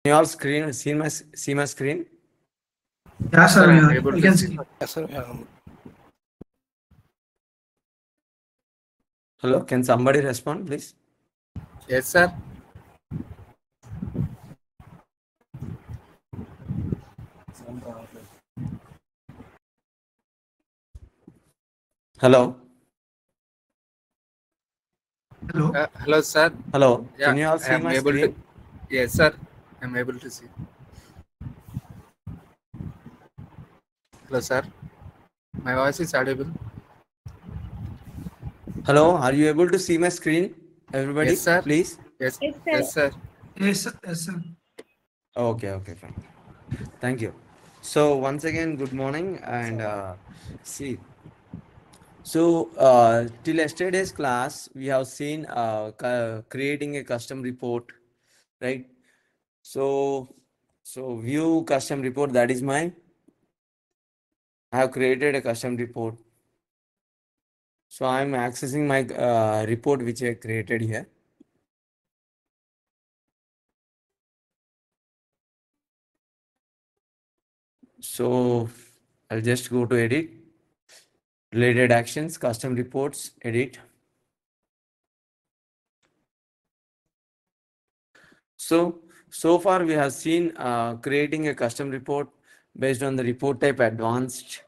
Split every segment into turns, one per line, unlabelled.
you all see my screen?
Yeah,
Sir,
sir.
I'm
Yeah,
able
we
to
can
see.
see.
Yes, sir.
Hello, can somebody respond, please?
Yes, sir.
Hello,
Hello.
Hello, sir.
hello.
Yeah,
Can you all
I
see
am
my
able to.
screen?
Yes, sir. I'm able to see. Hello, sir. My voice is audible.
Hello, are you able to see my screen? Everybody,
Yes, sir.
please.
Yes,
Yes, sir.
yes, sir.
Yes, sir. Yes, sir.
Okay, fine. Thank you. So once again, good morning and see. So till yesterday's class, we have seen creating a custom report, right? So view custom report. That is my. I have created a custom report. So I am accessing my report which I created here. So I'll just go to edit, related actions, custom reports, edit. So far we have seen creating a custom report based on the report type advanced.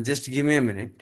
Just give me a minute.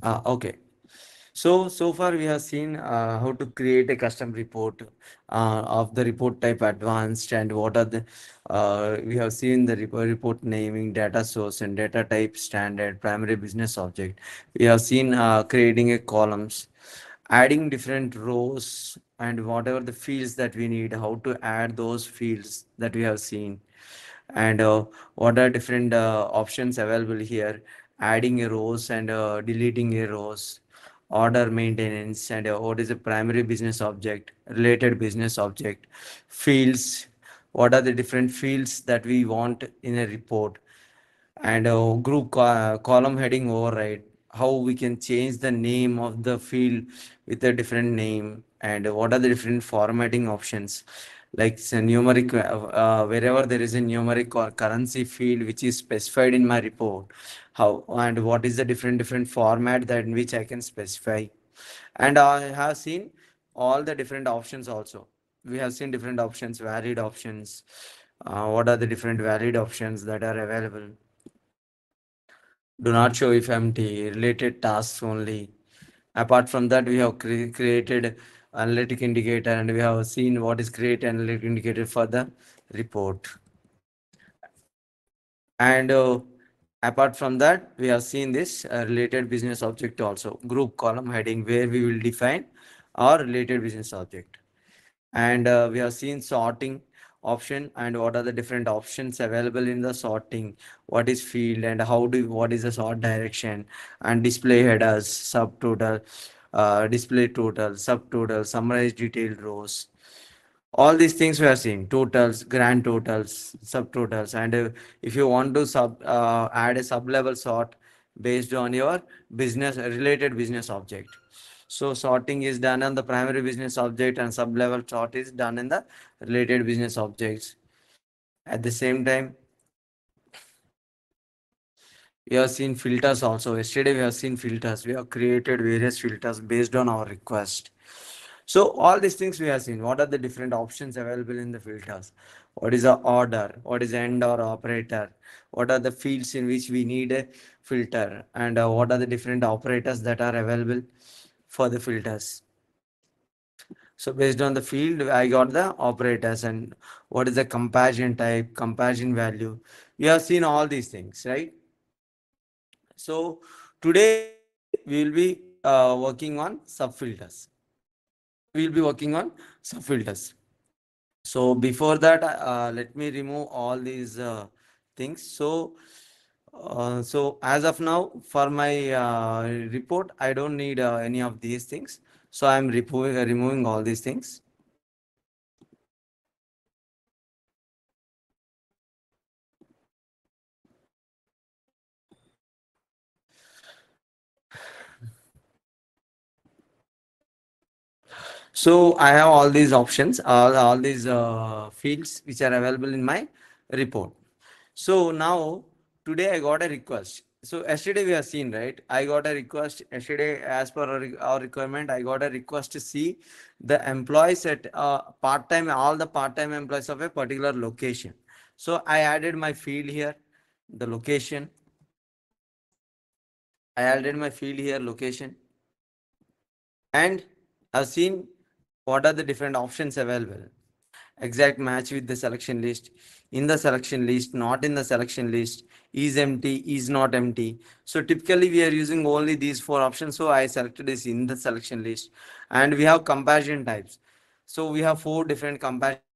Okay. So far we have seen how to create a custom report of the report type advanced and what are the we have seen the report naming, data source and data type standard, primary business object. We have seen creating a columns, adding different rows and whatever the fields that we need, how to add those fields that we have seen, and what are different options available here, adding a rows and deleting a rows, order maintenance, and what is a primary business object, related business object, fields, what are the different fields that we want in a report, and column heading override, how we can change the name of the field with a different name, and what are the different formatting options, like numeric, wherever there is a numeric or currency field which is specified in my report, how and what is the different format that in which I can specify. And I have seen all the different options also. We have seen different options, valid options, what are the different valid options that are available. Do not show if empty, related tasks only. Apart from that, we have created analytic indicator and we have seen what is create analytic indicator for the report. And apart from that, we have seen this related business object also, group column heading, where we will define our related business object. And we have seen sorting option and what are the different options available in the sorting, what is field and what is the sort direction, and display headers, subtotal, display total, subtotal, summarize detailed rows. All these things we are seeing, totals, grand totals, subtotals, and if you want to add a sub level sort based on your business related business object. So sorting is done on the primary business object and sub level sort is done in the related business objects. At the same time, we have seen filters also. Yesterday we have seen filters. We have created various filters based on our request. So all these things we have seen. What are the different options available in the filters? What is the order? What is end or operator? What are the fields in which we need a filter? And what are the different operators that are available for the filters? So based on the field, I got the operators and what is the comparison type, comparison value. You have seen all these things, right? So today we will be working on subfilters. We will be working on subfilters. So before that, let me remove all these things. So as of now, for my report, I don't need any of these things. So I'm removing all these things. So I have all these options, all these fields which are available in my report. So now today I got a request. So yesterday we have seen, right? I got a request yesterday as per our requirement. I got a request to see the employees at part-time, all the part-time employees of a particular location. So I added my field here, the location. I added my field here, location, and I've seen what are the different options available. Exact match with the selection list, in the selection list, not in the selection list, is empty, is not empty. So typically we are using only these four options. So I selected this in the selection list, and we have comparison types. So we have four different comparison types.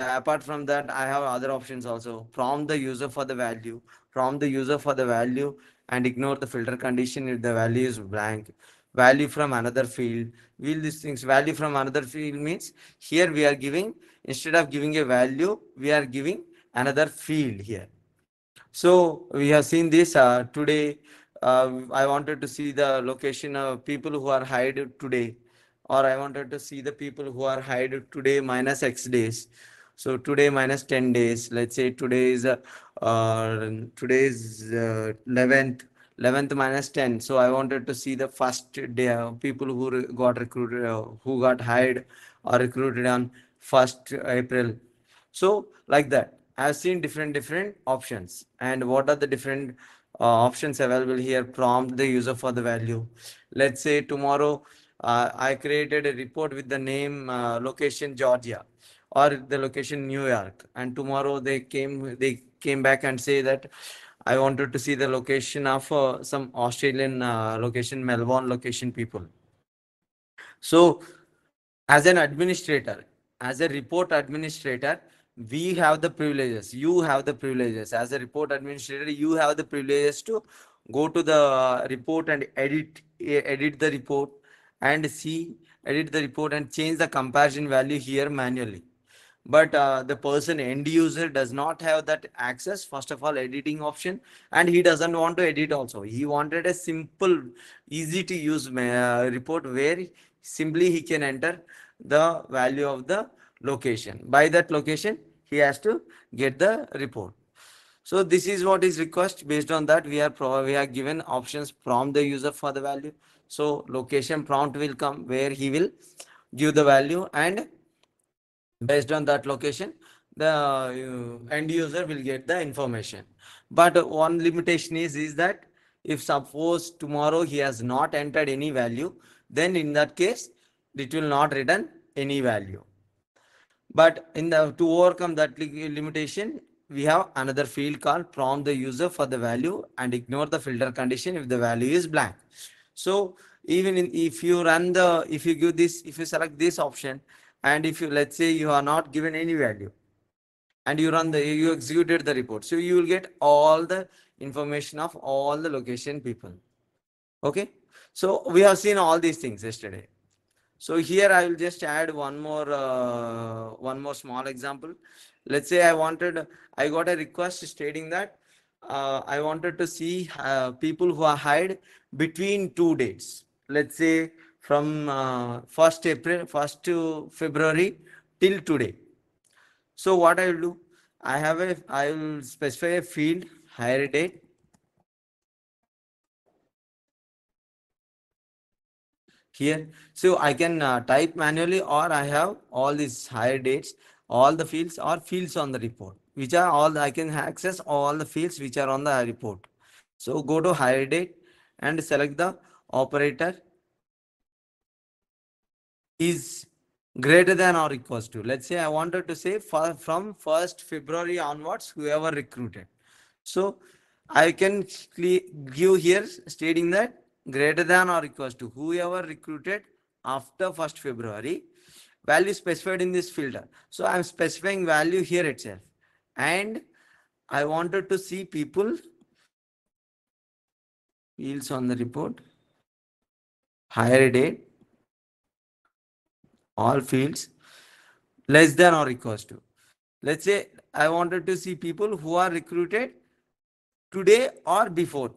And apart from that, I have other options also. Prompt the user for the value, prompt the user for the value, and ignore the filter condition if the value is blank. Value from another field. Will these things value from another field means here we are giving, instead of giving a value, we are giving another field here. So we have seen this today. I wanted to see the location of people who are hired today, or I wanted to see the people who are hired today minus X days. So today minus 10 days. Let's say today's 11th minus 10. So I wanted to see the first day people who got recruited, who got hired or recruited on 1st April. So like that, I've seen different options. And what are the different options available here? Prompt the user for the value. Let's say tomorrow I created a report with the name location Georgia or the location New York, and tomorrow they came back and say that I wanted to see the location of some Australian location, Melbourne location people. So as an administrator, as a report administrator, we have the privileges, you have the privileges. As a report administrator, you have the privileges to go to the report and edit the report and see, edit the report and change the comparison value here manually. But the person end user does not have that access, first of all, editing option, and he doesn't want to edit also. He wanted a simple, easy to use report where simply he can enter the value of the location. By that location, he has to get the report. So this is what is request. Based on that, we are given options from the user for the value. So location prompt will come where he will give the value, and based on that location, the end user will get the information. But one limitation is that if suppose tomorrow he has not entered any value, then in that case it will not return any value. But in the to overcome that limitation, we have another field called prompt the user for the value and ignore the filter condition if the value is blank. So if you run the, if you give this, if you select this option, and if you, let's say you are not given any value, and you executed the report, so you will get all the information of all the location people. Okay. So we have seen all these things yesterday. So here I will just add one more small example. Let's say I got a request stating that I wanted to see people who are hired between two dates. Let's say from 1st April, 1st to February till today. So what I will do, I will specify a field hire date here. So I can type manually, or I have all these hire dates, all the fields or fields on the report. which are all I can access all the fields which are on the report. So go to hire date and select the operator is greater than or equals to. Let's say I wanted to say from 1st February onwards, whoever recruited. So I can give here stating that greater than or equals to whoever recruited after 1st February, value specified in this filter. So I'm specifying value here itself. And I wanted to see people fields on the report, hire date, all fields less than or equals to. Let's say I wanted to see people who are recruited today or before.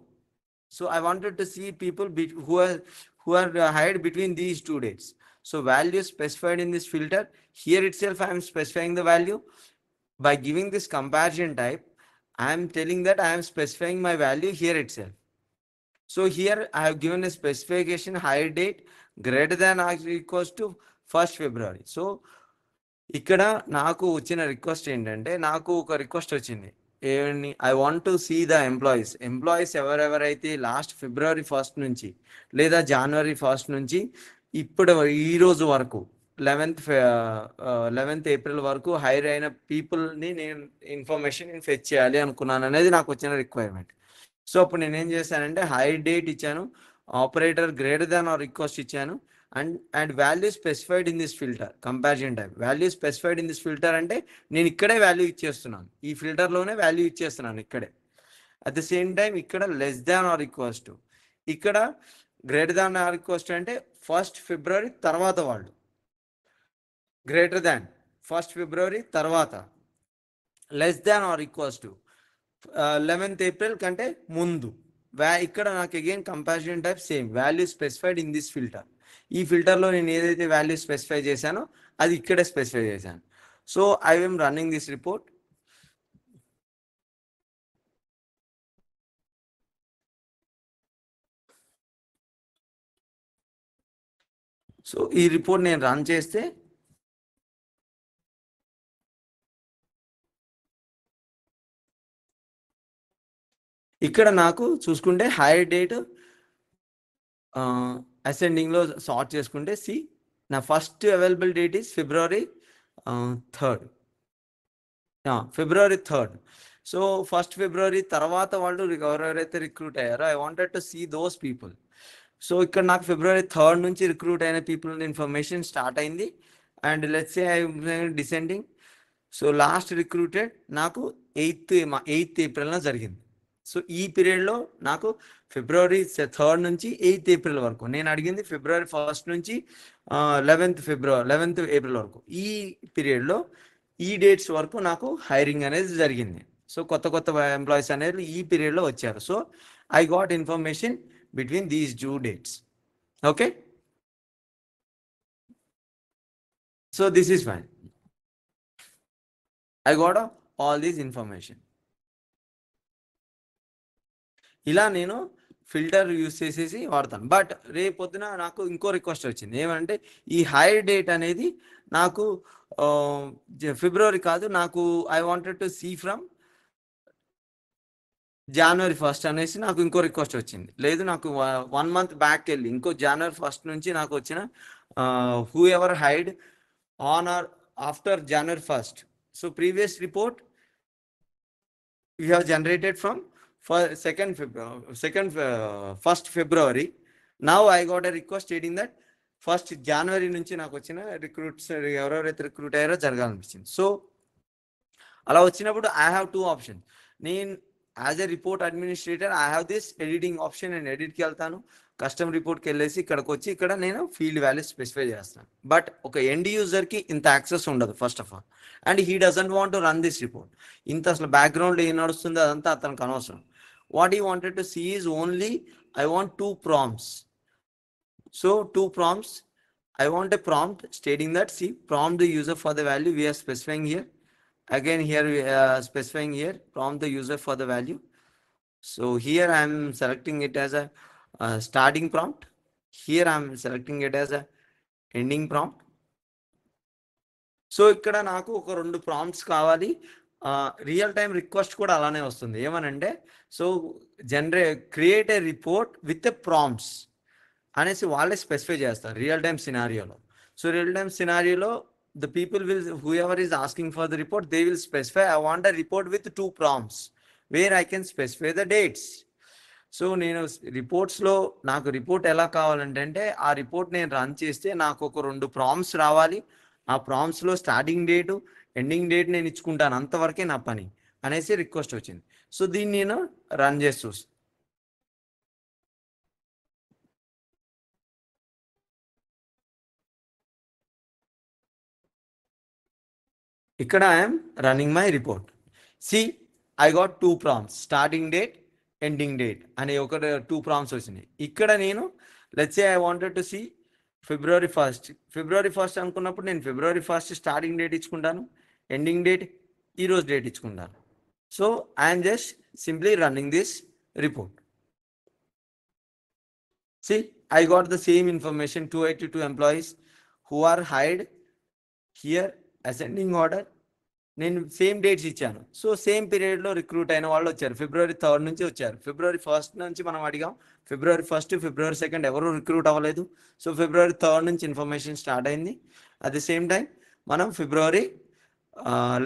So I wanted to see people who are hired between these 2 dates. So value specified in this filter. Here itself I am specifying the value. By giving this comparison type, I am telling that I am specifying my value here itself. So here I have given a specification hire date greater than or equals to 1st February. So ఇక్కడ నాకు వచ్చిన request ఏంటంటే నాకు ఒక request వచ్చింది ఏమని I want to see the employees ఎవరెవరైతే last February 1st నుంచి లేదా జనవరి 1st నుంచి ఇప్పుడు ఈ రోజు వరకు 11th ఏప్రిల్ వరకు హైర్ అయిన పీపుల్ని నేను ఇన్ఫర్మేషన్ ఫెచ్ చేయాలి అనుకున్నాను అనేది నాకు వచ్చిన రిక్వైర్మెంట్. సో అప్పుడు నేనేం చేశానంటే హైర్ డేట్ ఇచ్చాను, operator greater than are request ఇచ్చాను and value specified in this filter comparison type. Value specified in this filter అంటే నేను ఇక్కడే వాల్యూ ఇచ్చేస్తున్నాను, ఈ ఫిల్టర్లోనే వాల్యూ ఇచ్చేస్తున్నాను ఇక్కడే. అట్ ద సేమ్ టైం ఇక్కడ less than or equals to, ఇక్కడ greater than or equals to అంటే 1st February తర్వాత వాళ్ళు, గ్రేటర్ దాన్ 1st February తర్వాత, less than or equals to 11th April కంటే ముందు. ఇక్కడ నాకు again comparison type same value specified in this filter. ఈ ఫిల్టర్లో నేను ఏదైతే వాల్యూ స్పెసిఫై చేశానో అది ఇక్కడే స్పెసిఫై చేశాను. So I am running this report. So ఈ రిపోర్ట్ నేను రన్ చేస్తే ఇక్కడ నాకు చూసుకుంటే హైర్ డేట్ అసెండింగ్ లో సార్ట్ చేసుకుంటే సి నా first available date is February 3rd. February 3rd. సో 1st February తర్వాత వాళ్ళు ఎవరైతే రిక్రూట్ అయ్యారో I wanted to see those people. So ఇక్కడ నాకు February 3rd నుంచి రిక్రూట్ అయిన పీపుల్ ఇన్ఫర్మేషన్ స్టార్ట్ అయింది. And let's say I descending. So last recruited నాకు 8th April జరిగింది. సో ఈ పీరియడ్లో నాకు February 3rd నుంచి 8th April వరకు, నేను అడిగింది February 1st నుంచి 11th April వరకు, ఈ పీరియడ్లో ఈ డేట్స్ వరకు నాకు హైరింగ్ అనేది జరిగింది. సో కొత్త ఎంప్లాయీస్ అనేది ఈ పీరియడ్లో వచ్చారు. So I got information between these 2 dates. Okay, so this is fine. I got all these information. ఇలా నేను ఫిల్టర్ యూస్ చేసేసి వాడతాను. బట్ రేపొద్దున నాకు ఇంకో రిక్వెస్ట్ వచ్చింది ఏమంటే ఈ హైర్ డేట్ అనేది నాకు ఫిబ్రవరి కాదు, నాకు I wanted to see from January 1st అనేసి నాకు ఇంకో రిక్వెస్ట్ వచ్చింది. లేదు నాకు 1 month బ్యాక్ వెళ్ళి ఇంకో January 1st నుంచి నాకు వచ్చిన whoever hired on or after January 1st. So previous report we have generated from 1st February. Now I got a request stating that 1st January నుంచి నాకు వచ్చిన రిక్రూట్స్ ఎవరెవరైతే recruit అయ్యారో జరగాలనిపించింది. సో అలా వచ్చినప్పుడు ఐ హ్యావ్ 2 options. నేను as a report administrator I have this editing option. నేను ఎడిట్కి వెళ్తాను, కస్టమ్ రిపోర్ట్కి వెళ్ళేసి ఇక్కడికి వచ్చి ఇక్కడ నేను ఫీల్డ్ వాల్యూస్ స్పెసిఫై చేస్తాను. బట్ ఒక ఎండ్ యూజర్కి ఇంత యాక్సెస్ ఉండదు first of all, and he doesn't want to run this report. ఇంత అసలు బ్యాక్గ్రౌండ్లో ఏం నడుస్తుందో అదంతా అతనికి అనవసరం. What he wanted to see is only I want 2 prompts. So 2 prompts. I want a prompt stating that see prompt the user for the value we are specifying here. Again here we are specifying here prompt the user for the value. So here I am selecting it as a starting prompt. Here I am selecting it as a ending prompt. So ikkada naaku oka 2 prompts kavali. Real time request కూడా అలానే వస్తుంది. ఏమనంటే so create a report with a prompts అనేసి వాళ్ళే specify చేస్తారు real time సినారియోలో. So real time సినారియోలో the people will whoever is asking for the report they will specify I want a report with 2 prompts where I can specify the dates. So నేను రిపోర్ట్స్లో నాకు report ఎలా కావాలంటే ఆ report నేను run చేస్తే నాకు ఒక 2 ప్రాంప్ట్స్ రావాలి. ఆ ప్రాంప్ట్స్లో స్టార్టింగ్ డేటు ఎండింగ్ డేట్ నేను ఇచ్చుకుంటాను, అంతవరకే నా పని అనేసి రిక్వెస్ట్ వచ్చింది. సో దీన్ని నేను రన్ చేసి చూస్తాను. ఇక్కడ I'm running my report. See I got 2 prompts, starting date ending date అనే ఒక 2 ప్రాంప్ట్స్ వచ్చినాయి. ఇక్కడ నేను let's say I wanted to see February 1st. February 1st అనుకున్నప్పుడు నేను February 1st స్టార్టింగ్ డేట్ ఇచ్చుకుంటాను, ఎండింగ్ డేట్ ఈరోజు డేట్ ఇచ్చుకుంటాను. So I'm just simply running this report. See, I got the same information, 282 employees who are hired here, ascending order. నేను same dates ఇచ్చాను. So same పీరియడ్లో recruit అయిన వాళ్ళు వచ్చారు. February 3rd నుంచి వచ్చారు. February 1st నుంచి మనం అడిగాం. February 1st, February 2nd ఎవరు రిక్రూట్ అవ్వలేదు. సో February 3rd నుంచి ఇన్ఫర్మేషన్ స్టార్ట్ అయింది. అట్ ది సేమ్ టైం మనం February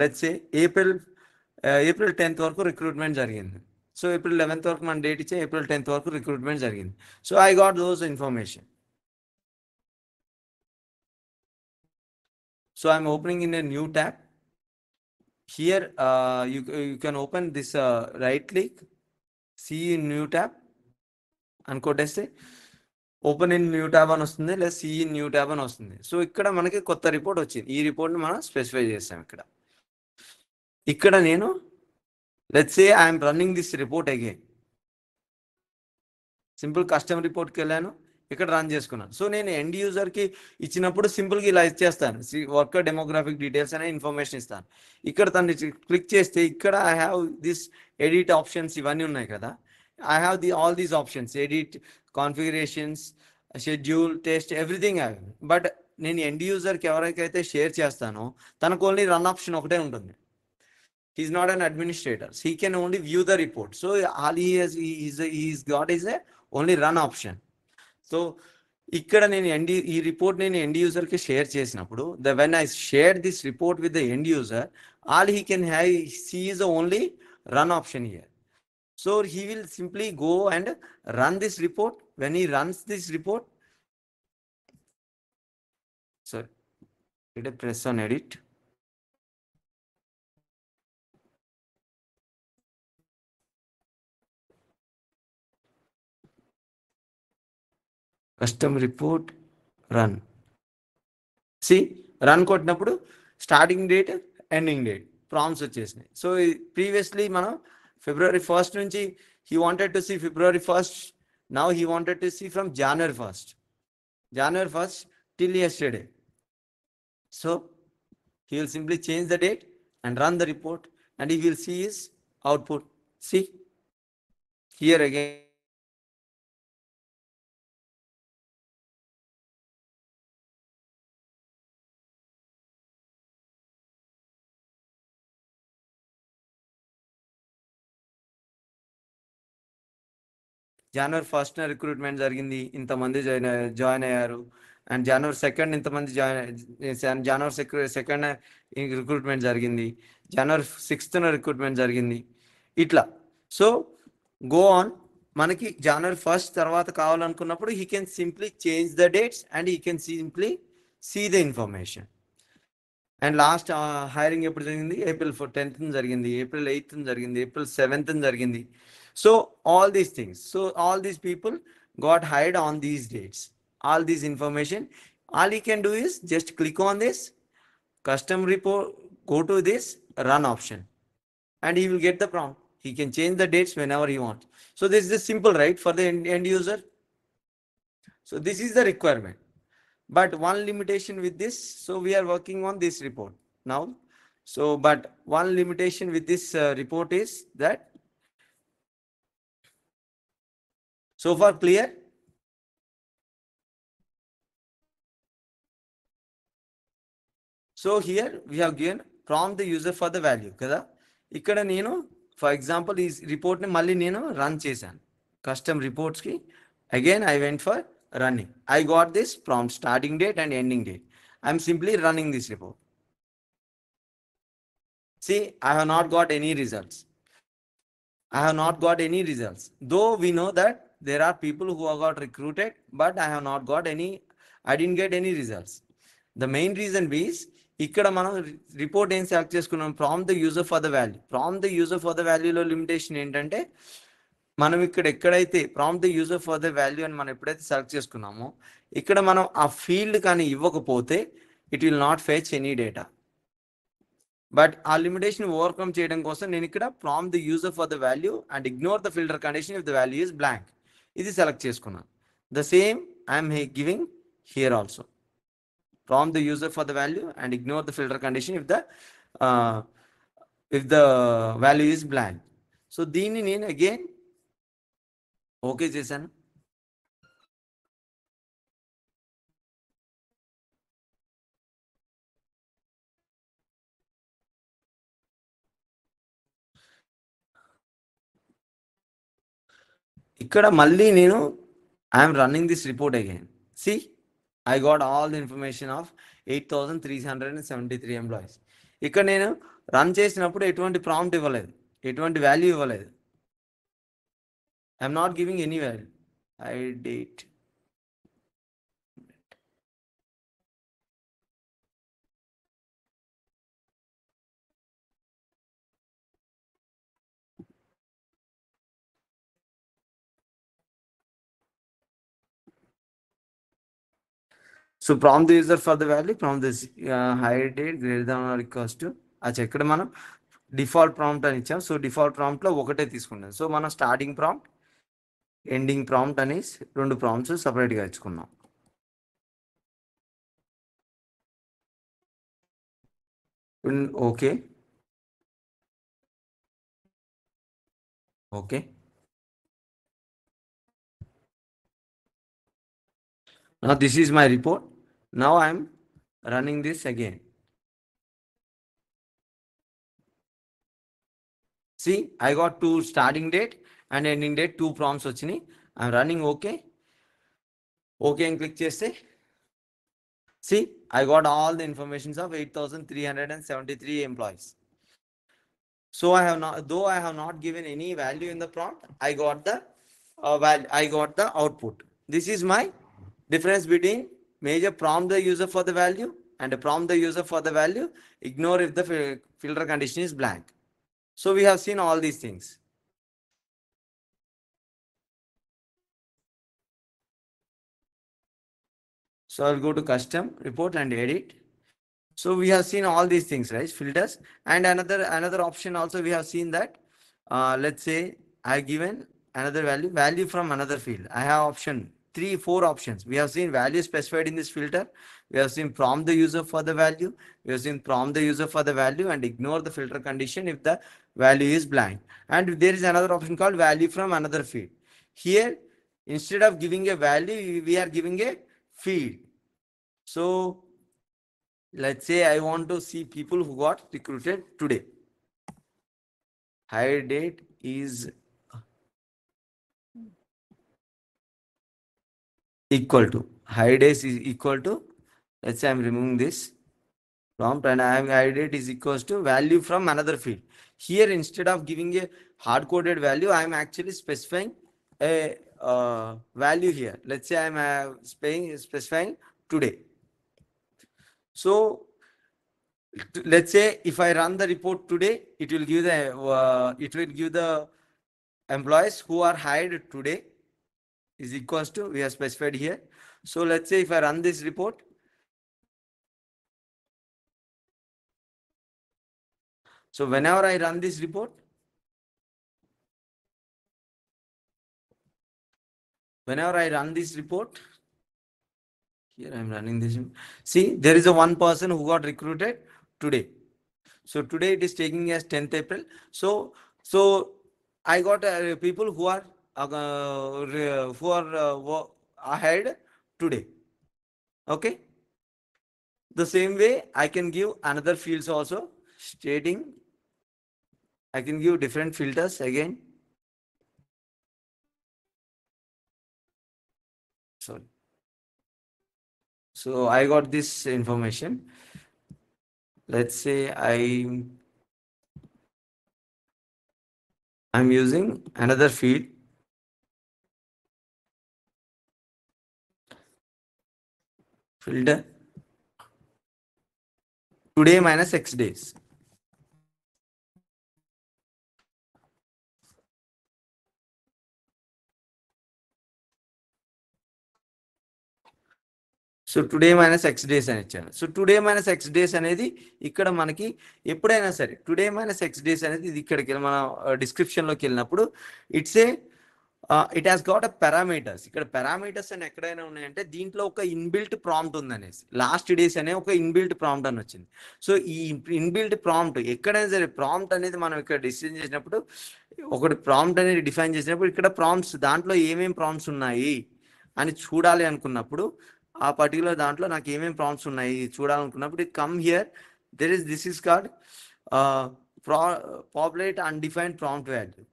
let's say April 10th వరకు రిక్రూట్మెంట్ జరిగింది. సో April 11th వరకు మనం డేట్ ఇచ్చే April 10th వరకు రిక్రూట్మెంట్ జరిగింది. So I got those information. So I'm opening in a new tab. Here you can open this right click, see in new tab అని కొట్టేస్తే open in new tab అని వస్తుంది, లేదా see in new tab అని వస్తుంది. So ఇక్కడ మనకి కొత్త రిపోర్ట్ వచ్చింది. ఈ రిపోర్ట్ని మనం స్పెసిఫై చేస్తాం. ఇక్కడ నేను let's say I'm running this report again. Simple custom రిపోర్ట్కి వెళ్ళాను, ఇక్కడ రన్ చేసుకున్నాను. సో నేను ఎండ్ యూజర్కి ఇచ్చినప్పుడు సింపుల్గా ఇలా ఇచ్చేస్తాను, వర్కర్ డెమోగ్రాఫిక్ డీటెయిల్స్ అనే ఇన్ఫర్మేషన్ ఇస్తాను. ఇక్కడ తను క్లిక్ చేస్తే ఇక్కడ I have this edit options ఇవన్నీ ఉన్నాయి కదా. I have all these options, edit, configurations, schedule, test, everything have. But నేను ఎండ్ యూజర్కి ఎవరికైతే షేర్ చేస్తానో తనకు ఓన్లీ రన్ ఆప్షన్ ఒకటే ఉంటుంది. He's not an administrator. So he can only view the report. So all he's got is a only run option. So ఇక్కడ నేను ఈ report నేను ఎండ్ యూజర్కి షేర్ చేసినప్పుడు when I share this report with the end user, all he can have see is the only run option here. So he will simply go and run this report. When he runs this report, sorry, let us press on edit. Custom report run. See run కొట్టినప్పుడు starting date ending date prompts వచ్చేసినాయి. So previously మనం February 1st నుంచి he wanted to see February 1st. Now he wanted to see from January 1st till yesterday. So he will simply change the date and run the report and he will see his output. See here again. January 1st recruitment జరిగింది, ఇంతమంది join అయ్యారు. And January 2nd ఇంతమంది January 2nd recruitment జరిగింది. January 6th recruitment జరిగింది. ఇట్లా. So go on. మనకి January 1st తర్వాత కావాలనుకున్నప్పుడు he can simply change the dates and he can simply see the information. And last hiring ఎప్పుడు జరిగింది? April 10th జరిగింది, April 8th జరిగింది, April 7th జరిగింది. So all these things, so all these people got hired on these dates. All this information, all he can do is just click on this custom report, go to this run option, and he will get the prompt. He can change the dates whenever he wants. So this is simple, right, for the end user. So this is the requirement. But one limitation with this, so we are working on this report now. So but one limitation with this report is that, so far clear? So here we have given prompt the user for the value kada. ఇక్కడ నేను for example ఈ రిపోర్ట్ని మళ్ళీ నేను run చేశాను custom రిపోర్ట్స్కి. Again I went for running. I got this from starting date and ending date. I'm simply running this report. See, I have not got any results. Though we know that there are people who have got recruited, but I didn't get any results. The main reason is ఇక్కడ మనం report ఏం select చేసుకున్నాం, from the user for the value. From the user for the వాల్యూలో limitation ఏంటంటే మనం ఇక్కడ ఎక్కడైతే from the user for the value అని మనం ఎప్పుడైతే సెలెక్ట్ చేసుకున్నామో ఇక్కడ మనం ఆ ఫీల్డ్ కానీ ఇవ్వకపోతే it will not fetch any data. But ఆ లిమిటేషన్ ఓవర్కమ్ చేయడం కోసం నేను ఇక్కడ from the user for the value and ignore the filter condition if the value is blank ఇది సెలెక్ట్ చేసుకున్నాను. The same I'm giving here also. From the user for the value and ignore the filter condition if the value is blank. So దీన్ని నేను again okay చేశాను. ఇక్కడ మళ్ళీ నేను I'm running this report again. See, I got all the information of 8,373 employees. ఇక్కడ నేను run చేసినప్పుడు ఎటువంటి ప్రాంప్ట్ ఇవ్వలేదు, ఎటువంటి వాల్యూ ఇవ్వలేదు. I'm not giving any value. Date so from the user for the value from this hire date greater than or equals to అచ్చా ఇక్కడ మనం డిఫాల్ట్ ప్రాంప్ట్ అని ఇచ్చాం. సో డిఫాల్ట్ ప్రాంప్ట్లో ఒకటే తీసుకున్నాం. సో మనం స్టార్టింగ్ ప్రాంప్ట్ ఎండింగ్ ప్రాంప్ట్ అని 2 prompts సపరేట్గా ఇచ్చుకున్నాం. Okay okay now this is my report. Now I am running this again. See, I got 2 starting date and ending date 2 prompts వచ్చినాయి. I am running okay and click చేస్తే see, I got all the informations of 8,373 employees. So though I have not given any value in the prompt, I got the output. This is my difference between major prompt the user for the value and prompt the user for the value, ignore if the filter condition is blank. So we have seen all these things. So I'll go to custom report and edit. So we have seen all these things, right? Filters and another option also we have seen that let's say I given another value from another field. I have option 3-4 options. We have seen value specified in this filter. We have seen prompt the user for the value. We have seen prompt the user for the value and ignore the filter condition if the value is blank. And there is another option called value from another field. Here, instead of giving a value, we are giving a field. So let's say I want to see people who got recruited today. Hire date is equal to hire days is equal to, let's say I'm removing this prompt and hire date is equals to value from another field. Here instead of giving a hard coded value, I'm actually specifying a value here. Let's say I'm specifying today. So let's say if I run the report today, it will give the employees who are hired today is equals to, we have specified here. So let's say if I run this report, so whenever I run this report, here I am running this. See, there is a one person who got recruited today. So today it is taking as 10th April. So I got people who are hired today. Okay. The same way I can give another fields also stating I can give different filters again. Sorry. So I got this information. Let's say I'm using another field. Filter today minus X days. So today minus X days అని ఇచ్చాను. So today minus X days అనేది ఇక్కడ మనకి ఎప్పుడైనా సరే today minus X days అనేది ఇది ఇక్కడికి మన డిస్క్రిప్షన్లోకి వెళ్ళినప్పుడు it's a it has got a parameters. ఇక్కడ పారామీటర్స్ అని ఎక్కడైనా ఉన్నాయంటే దీంట్లో ఒక ఇన్బిల్ట్ ప్రాంప్ట్ ఉందనేసి లాస్ట్ డేస్ అనే ఒక ఇన్బిల్ట్ ప్రాంప్ట్ అని వచ్చింది. సో ఈ ఇన్బిల్ట్ ప్రాంప్ట్ ఎక్కడైనా సరే ప్రాంప్ట్ అనేది మనం ఇక్కడ డిసిజన్ చేసినప్పుడు ఒకటి ప్రాంప్ట్ అనేది డిఫైన్ చేసినప్పుడు ఇక్కడ ప్రాంప్ట్స్ దాంట్లో ఏమేమి ప్రాంప్ట్స్ ఉన్నాయి అని చూడాలి అనుకున్నప్పుడు ఆ పర్టికులర్ దాంట్లో నాకు ఏమేమి ప్రాంప్ట్స్ ఉన్నాయి చూడాలనుకున్నప్పుడు come here this is called populate undefined prompt value.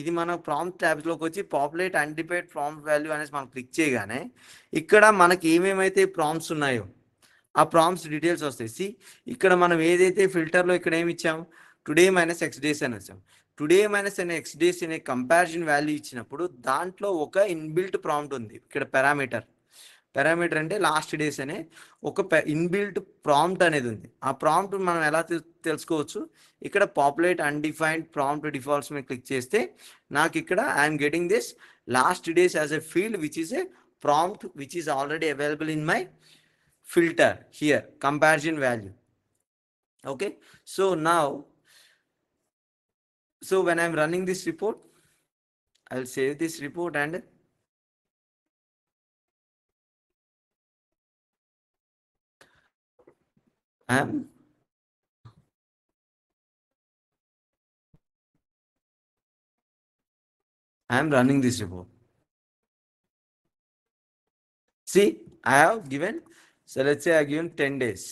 ఇది మన ప్రాంప్ట్ ట్యాబ్స్లోకి వచ్చి పాపులేట్ అన్డిఫైన్డ్ ప్రాంప్ట్ వాల్యూ అనేసి మనం క్లిక్ చేయగానే ఇక్కడ మనకి ఏమేమైతే ప్రాంప్ట్స్ ఉన్నాయో ఆ ప్రాంప్ట్స్ డీటెయిల్స్ వస్తాయి. ఇక్కడ మనం ఏదైతే ఫిల్టర్లో ఇక్కడ ఏమి ఇచ్చాం టుడే మైనస్ ఎక్స్ డేస్ అని వచ్చాం. టుడే మైనస్ అనే ఎక్స్ డేస్ అనే కంపారిజన్ వాల్యూ ఇచ్చినప్పుడు దాంట్లో ఒక ఇన్బిల్ట్ ప్రాంప్ట్ ఉంది. ఇక్కడ పారామీటర్ అంటే లాస్ట్ డేస్ అనే ఒక ఇన్బిల్ట్ ప్రాంప్ట్ అనేది ఉంది. ఆ ప్రాంప్ట్ మనం ఎలా తెలుసుకోవచ్చు, ఇక్కడ పాపులేట్ అన్డిఫైన్డ్ ప్రాంప్ట్ డిఫాల్ట్స్ మీద క్లిక్ చేస్తే నాకు ఇక్కడ I'm getting this last days as a field which is a prompt which is already available in my filter here comparison value. Okay, so now when I'm running this report, I'll save this report and I'm running this report. See, I have given, so let's say I have given 10 days.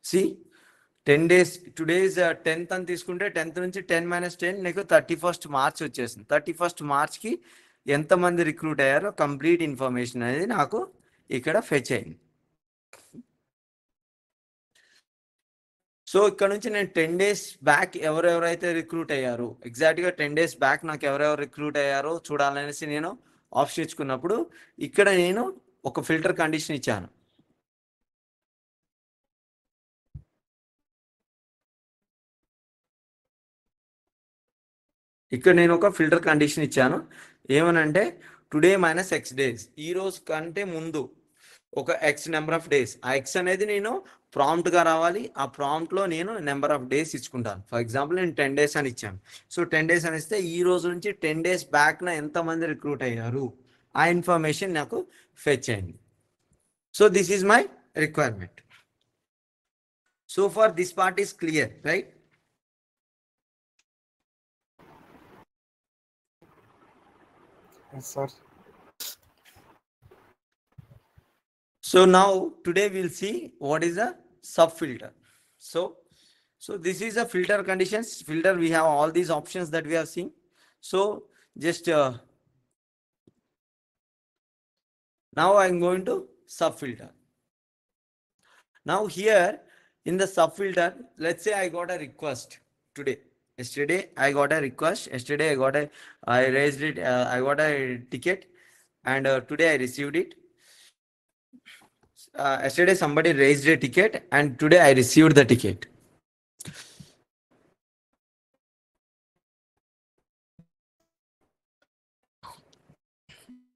See, 10 days, today is 10th అని తీసుకుంటే 10th నుంచి 10 minus 10 నీకు 31st March వచ్చేసింది. 31st Marchకి ఎంతమంది recruit అయ్యారో complete information అనేది నాకు ఇక్కడ ఫెచ్ అయింది. సో ఇక్కడ నుంచి నేను 10 days బ్యాక్ ఎవరెవరైతే రిక్రూట్ అయ్యారు ఎగ్జాక్ట్గా 10 days బ్యాక్ నాకు ఎవరెవరు రిక్రూట్ అయ్యారో చూడాలనేసి నేను ఆప్షన్ ఇచ్చుకున్నప్పుడు ఇక్కడ నేను ఒక ఫిల్టర్ కండిషన్ ఇచ్చాను. ఇక్కడ నేను ఒక ఫిల్టర్ కండిషన్ ఇచ్చాను. ఏమనంటే టుడే మైనస్ ఎక్స్ డేస్, ఈ రోజు కంటే ముందు ఒక ఎక్స్ నెంబర్ ఆఫ్ డేస్. ఆ ఎక్స్ అనేది నేను ప్రాంప్ట్గా రావాలి. ఆ ప్రాంప్ట్లో నేను నెంబర్ ఆఫ్ డేస్ ఇచ్చుకుంటాను. ఫర్ ఎగ్జాంపుల్ నేను 10 days అని ఇచ్చాను. సో 10 days అని ఇస్తే ఈ రోజు నుంచి 10 days బ్యాక్న ఎంతమంది రిక్రూట్ అయ్యారు ఆ ఇన్ఫర్మేషన్ నాకు ఫెచ్ అయింది. So this is my requirement. So far this part is clear, right?
Yes, sir.
So now today we'll see what is a sub filter. So this is a filter conditions. Filter, we have all these options that we have seen. So just now I'm going to sub filter. Now here in the sub filter, let's say I got a request today. Yesterday I got a request. Yesterday I raised it. I got a ticket, and today I received it. Yesterday somebody raised a ticket, and today I received the ticket.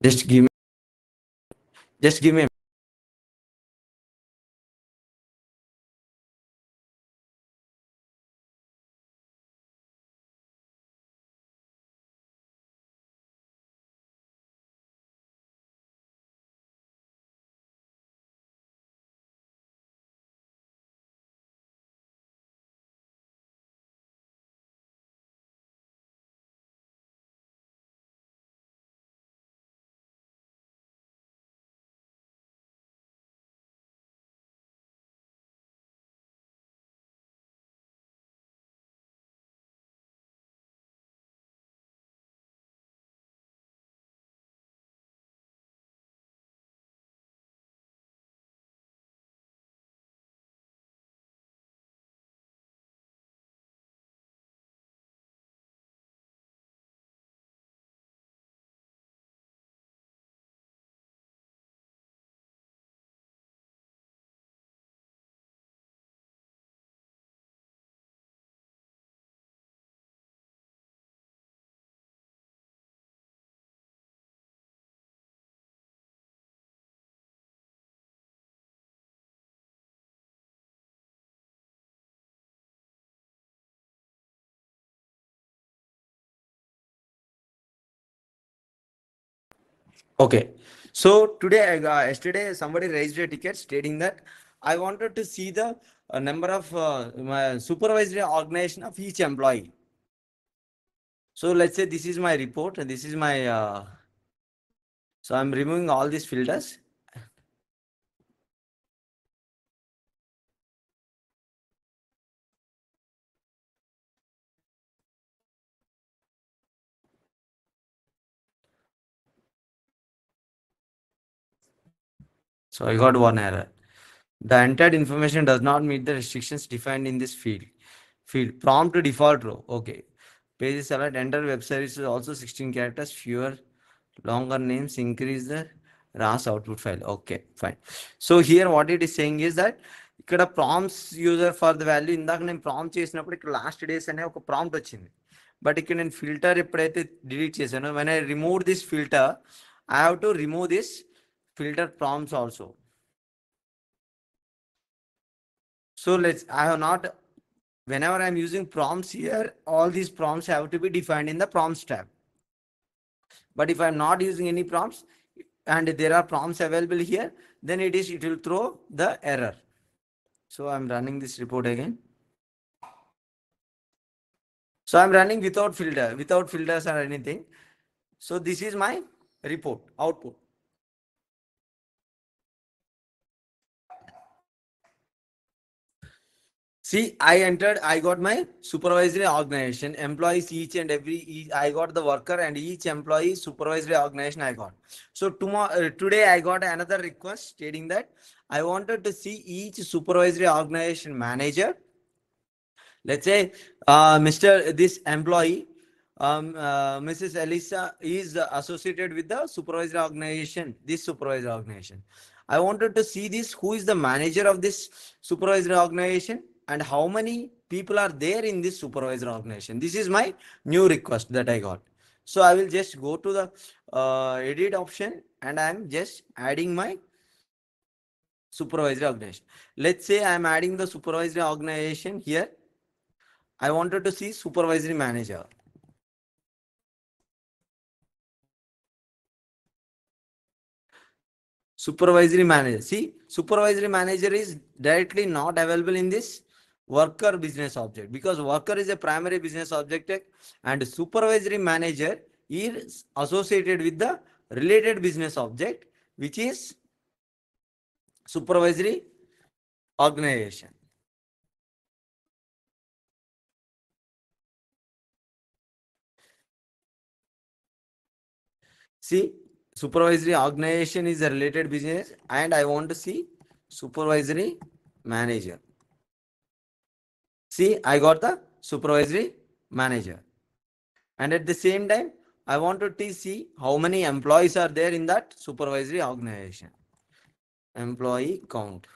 Just give me Okay. So today, yesterday, somebody raised a ticket stating that I wanted to see the number of my supervisory organization of each employee. So let's say this is my report and this is my, so I'm removing all these filters. So I got one error. The entered information does not meet the restrictions defined in this field. Prompt to default row. Okay. Page select enter web services also 16 characters, fewer longer names, increase the RAS output file. Okay, fine. So here what it is saying is that ఇక్కడ prompts user for the value ఇందాక నేను prompt చేసినప్పుడు ఇక్కడ last days అనే ఒక prompt వచ్చింది. But ఇక్కడ నేను ఫిల్టర్ ఎప్పుడైతే డిలీట్ చేశానో when I remove this filter I have to remove this filter prompts also. So I have not, whenever I'm using prompts here, all these prompts have to be defined in the prompts tab. But if I'm not using any prompts and there are prompts available here, then it will throw the error. So I'm running this report again. So I'm running without filters or anything. So this is my report output. See, I got my supervisory organization, employees each and every, I got the worker and each employee supervisory organization I got. So today I got another request stating that I wanted to see each supervisory organization manager. Let's say this employee, Mrs. Elisa is associated with the supervisory organization, this supervisory organization. I wanted to see this, who is the manager of this supervisory organization and how many people are there in this supervisory organization. This is my new request that I got. So I will just go to the edit option and I am just adding my supervisory organization. Let's say I am adding the supervisory organization here. I wanted to see supervisory manager. Supervisory manager. See, supervisory manager is directly not available in this worker business object because worker is a primary business object and supervisory manager is associated with the related business object, which is supervisory organization. See, supervisory organization is a related business and I want to see supervisory manager. See, I got the supervisory manager. And at the same time, I wanted to see how many employees are there in that supervisory organization. Employee count.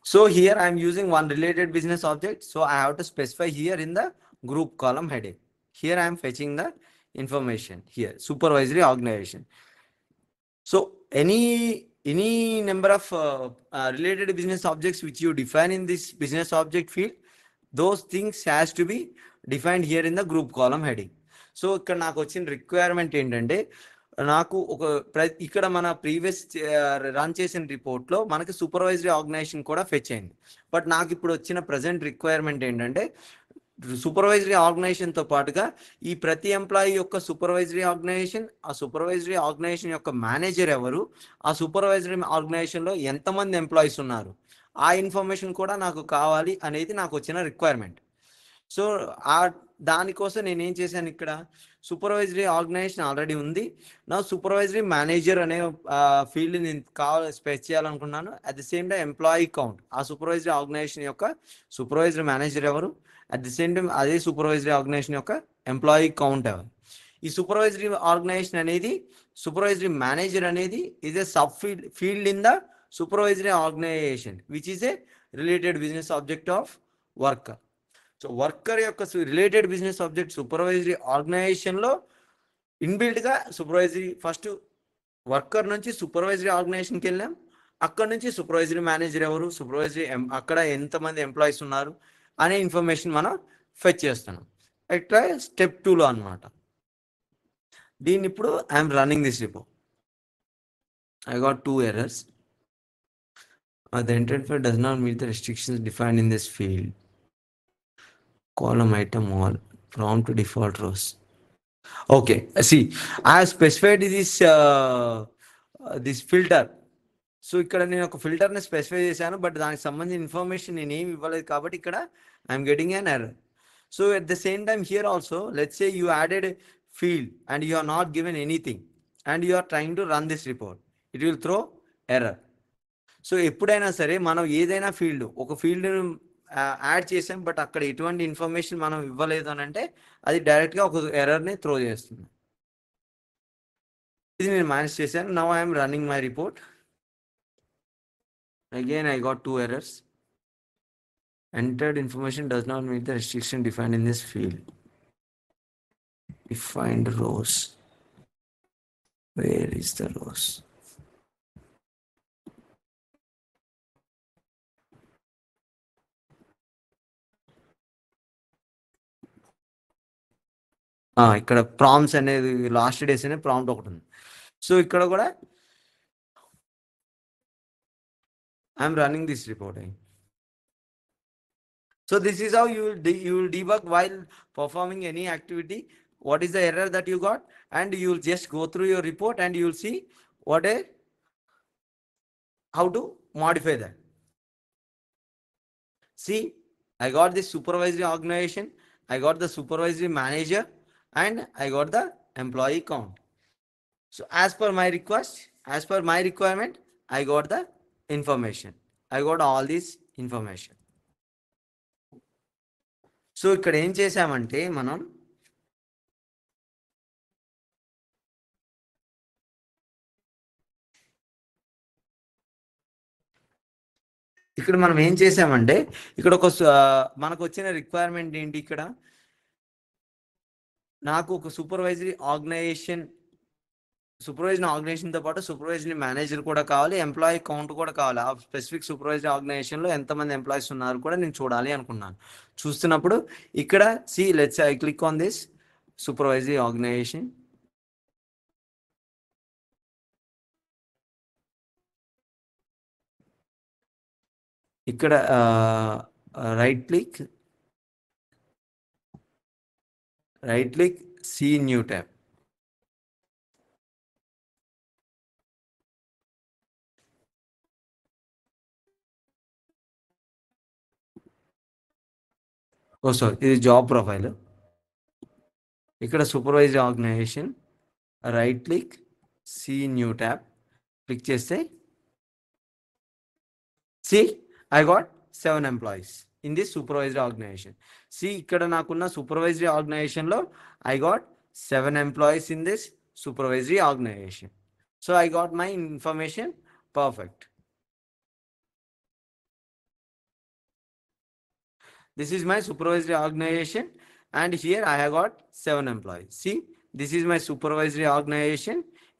So here I am using one related business object. So I have to specify here in the group column heading. Here I am fetching the information here, supervisory organization. So any number of related business objects which you define in this business object field, those things has to be defined here in the group column heading. So ఇక్కడ నాకు వచ్చిన requirement ఏంటంటే నాకు ఇక్కడ మన previous run చేసిన రిపోర్ట్లో మనకి సూపర్వైజరీ ఆర్గనైజేషన్ కూడా ఫెచ్ అయింది. బట్ నాకు ఇప్పుడు వచ్చిన ప్రజెంట్ రిక్వైర్మెంట్ ఏంటంటే సూపర్వైజరీ ఆర్గనైజేషన్తో పాటుగా ఈ ప్రతి ఎంప్లాయీ యొక్క సూపర్వైజరీ ఆర్గనైజేషన్, ఆ సూపర్వైజరీ ఆర్గనైజేషన్ యొక్క మేనేజర్ ఎవరు, ఆ సూపర్వైజరీ ఆర్గనైజేషన్లో ఎంతమంది ఎంప్లాయీస్ ఉన్నారు, ఆ ఇన్ఫర్మేషన్ కూడా నాకు కావాలి అనేది నాకు వచ్చిన రిక్వైర్మెంట్. సో దానికోసం నేను ఏం చేశాను, ఇక్కడ సూపర్వైజరీ ఆర్గనైజేషన్ ఆల్రెడీ ఉంది, నా సూపర్వైజరీ మేనేజర్ అనే ఫీల్డ్ నేను స్పెచ్ చేయాలనుకున్నాను. At the same time employee count, ఆ సూపర్వైజరీ ఆర్గనైజేషన్ యొక్క సూపర్వైజరీ మేనేజర్ ఎవరు, అట్ ది సేమ్ టైం అదే సూపర్వైజరీ ఆర్గనైజేషన్ యొక్క ఎంప్లాయీ కౌంట్ ఎవరు. ఈ సూపర్వైజరీ ఆర్గనైజేషన్ అనేది, సూపర్వైజరీ మేనేజర్ అనేది is a sub field in the supervisory organization which is a related business object of worker. So worker యొక్క related business object supervisory ఆర్గనైజేషన్లో ఇన్బిల్ట్గా supervisory, first worker నుంచి supervisory ఆర్గనైజేషన్కి వెళ్ళాం, అక్కడ నుంచి సూపర్వైజరీ మేనేజర్ ఎవరు, సూపర్వైజరీ అక్కడ ఎంతమంది ఎంప్లాయీస్ ఉన్నారు, అనే ఇన్ఫర్మేషన్ మనం ఫెచ్ చేస్తున్నాం. ఇట్లా స్టెప్ 2లో అనమాట. దీన్ని ఇప్పుడు I'm running this report. I got 2 errors. The interpreter does not meet the restrictions defined in this field. Column item all. Prompt to default rows. Okay, see, I have specified this filter. So ఇక్కడ నేను ఒక ఫిల్టర్ని specify చేశాను, but దానికి సంబంధించిన information నేను ఏమి ఇవ్వలేదు కాబట్టి ఇక్కడ I'm getting an error. So at the same time here also let's say you added field and you are not given anything and you are trying to run this report, it will throw error. So ఎప్పుడైనా సరే మనం ఏదైనా field ఒక field add చేసాం but అక్కడ ఎటువంటి information మనం ఇవ్వలేదు అని అంటే అది డైరెక్ట్గా ఒక ఎర్రర్ని త్రో చేస్తుంది. ఇది నేను మేనేజ్ చేశాను. Now I'm running my report. Again, I got 2 errors. Entered information does not meet the restriction defined in this field. Defined rows. Where is the rows? ఇక్కడ ప్రాంప్ట్స్ అనేది లాస్ట్ డేస్ అనే prompt ఒకటి ఉంది. So ఇక్కడ కూడా I'm running this report. So this is how you will debug while performing any activity. What is the error that you got, and you will just go through your report and you will see how to modify that. See, I got this supervisory organization, I got the supervisory manager, and I got the employee count. So as per my request, as per my requirement, I got the information. I got all this information. So ఇక్కడ ఏం చేసామంటే మనం ఏం చేసామంటే ఇక్కడ ఒక మనకు వచ్చిన రిక్వైర్మెంట్ ఏంటి, ఇక్కడ నాకు ఒక సూపర్వైజరీ ఆర్గనైజేషన్తో పాటు సూపర్వైజరీ మేనేజర్ కూడా కావాలి, ఎంప్లాయీ కౌంట్ కూడా కావాలి. ఆ స్పెసిఫిక్ సూపర్వైజరీ ఆర్గనైజేషన్లో ఎంతమంది ఎంప్లాయీస్ ఉన్నారు కూడా నేను చూడాలి అనుకున్నాను. చూస్తున్నప్పుడు ఇక్కడ let's I click on this supervisory organization. ఇక్కడ right click see new tab. Sorry, ఇది జాబ్ ప్రొఫైల్. ఇక్కడ supervisory organization, right click see new tab click చేస్తే I got 7 employees in this supervisory organization. ఇక్కడ నాకున్న supervisory organization లో I got 7 employees in this supervisory organization. So I got my information perfect. This is my supervisory organization and here I have got 7 employees. This is my supervisory organization.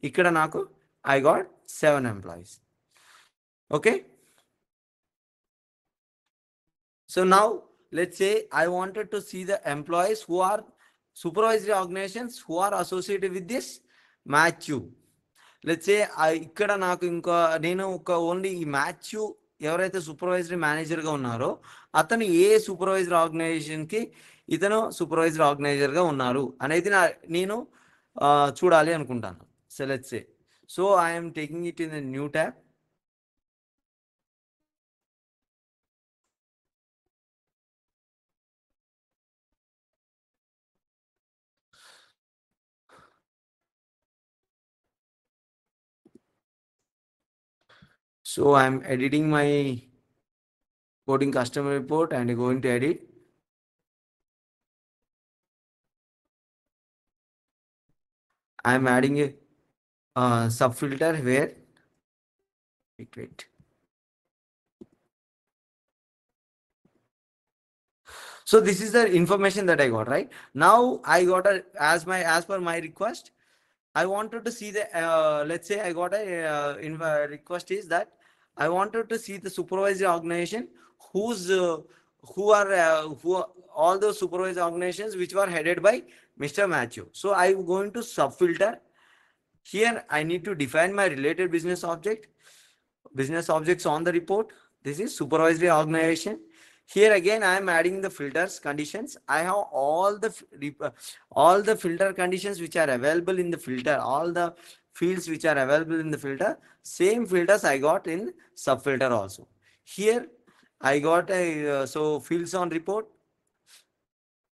Ikkada naku I got 7 employees. Okay. So now let's say I wanted to see the employees who are supervisory organizations who are associated with this Matthew. Let's say ikkada naku inka nenu oka only Matthew ఎవరైతే supervisory మేనేజర్గా ఉన్నారో అతను ఏ supervisor ఆర్గనైజేషన్కి ఇతను supervisor ఆర్గనైజర్గా ఉన్నారు అనేది నేను చూడాలి అనుకుంటాను. So let's say I'm taking it in the new tab. So I'm editing my coding customer report and going to edit. I'm adding a subfilter where wait. So this is the information that I got, right? Now I got as per my request, I wanted to see the let's say I got a request is that I wanted to see the supervisory organization whose who all those supervised organizations which were headed by Mr. Matthew. So I'm going to subfilter. Here I need to define my related business objects on the report. This is supervisory organization. Here again I am adding the filters conditions. I have all the filter conditions which are available in the filter, all the fields which are available in the filter. Same filters I got in subfilter also. Here I got a fields on report.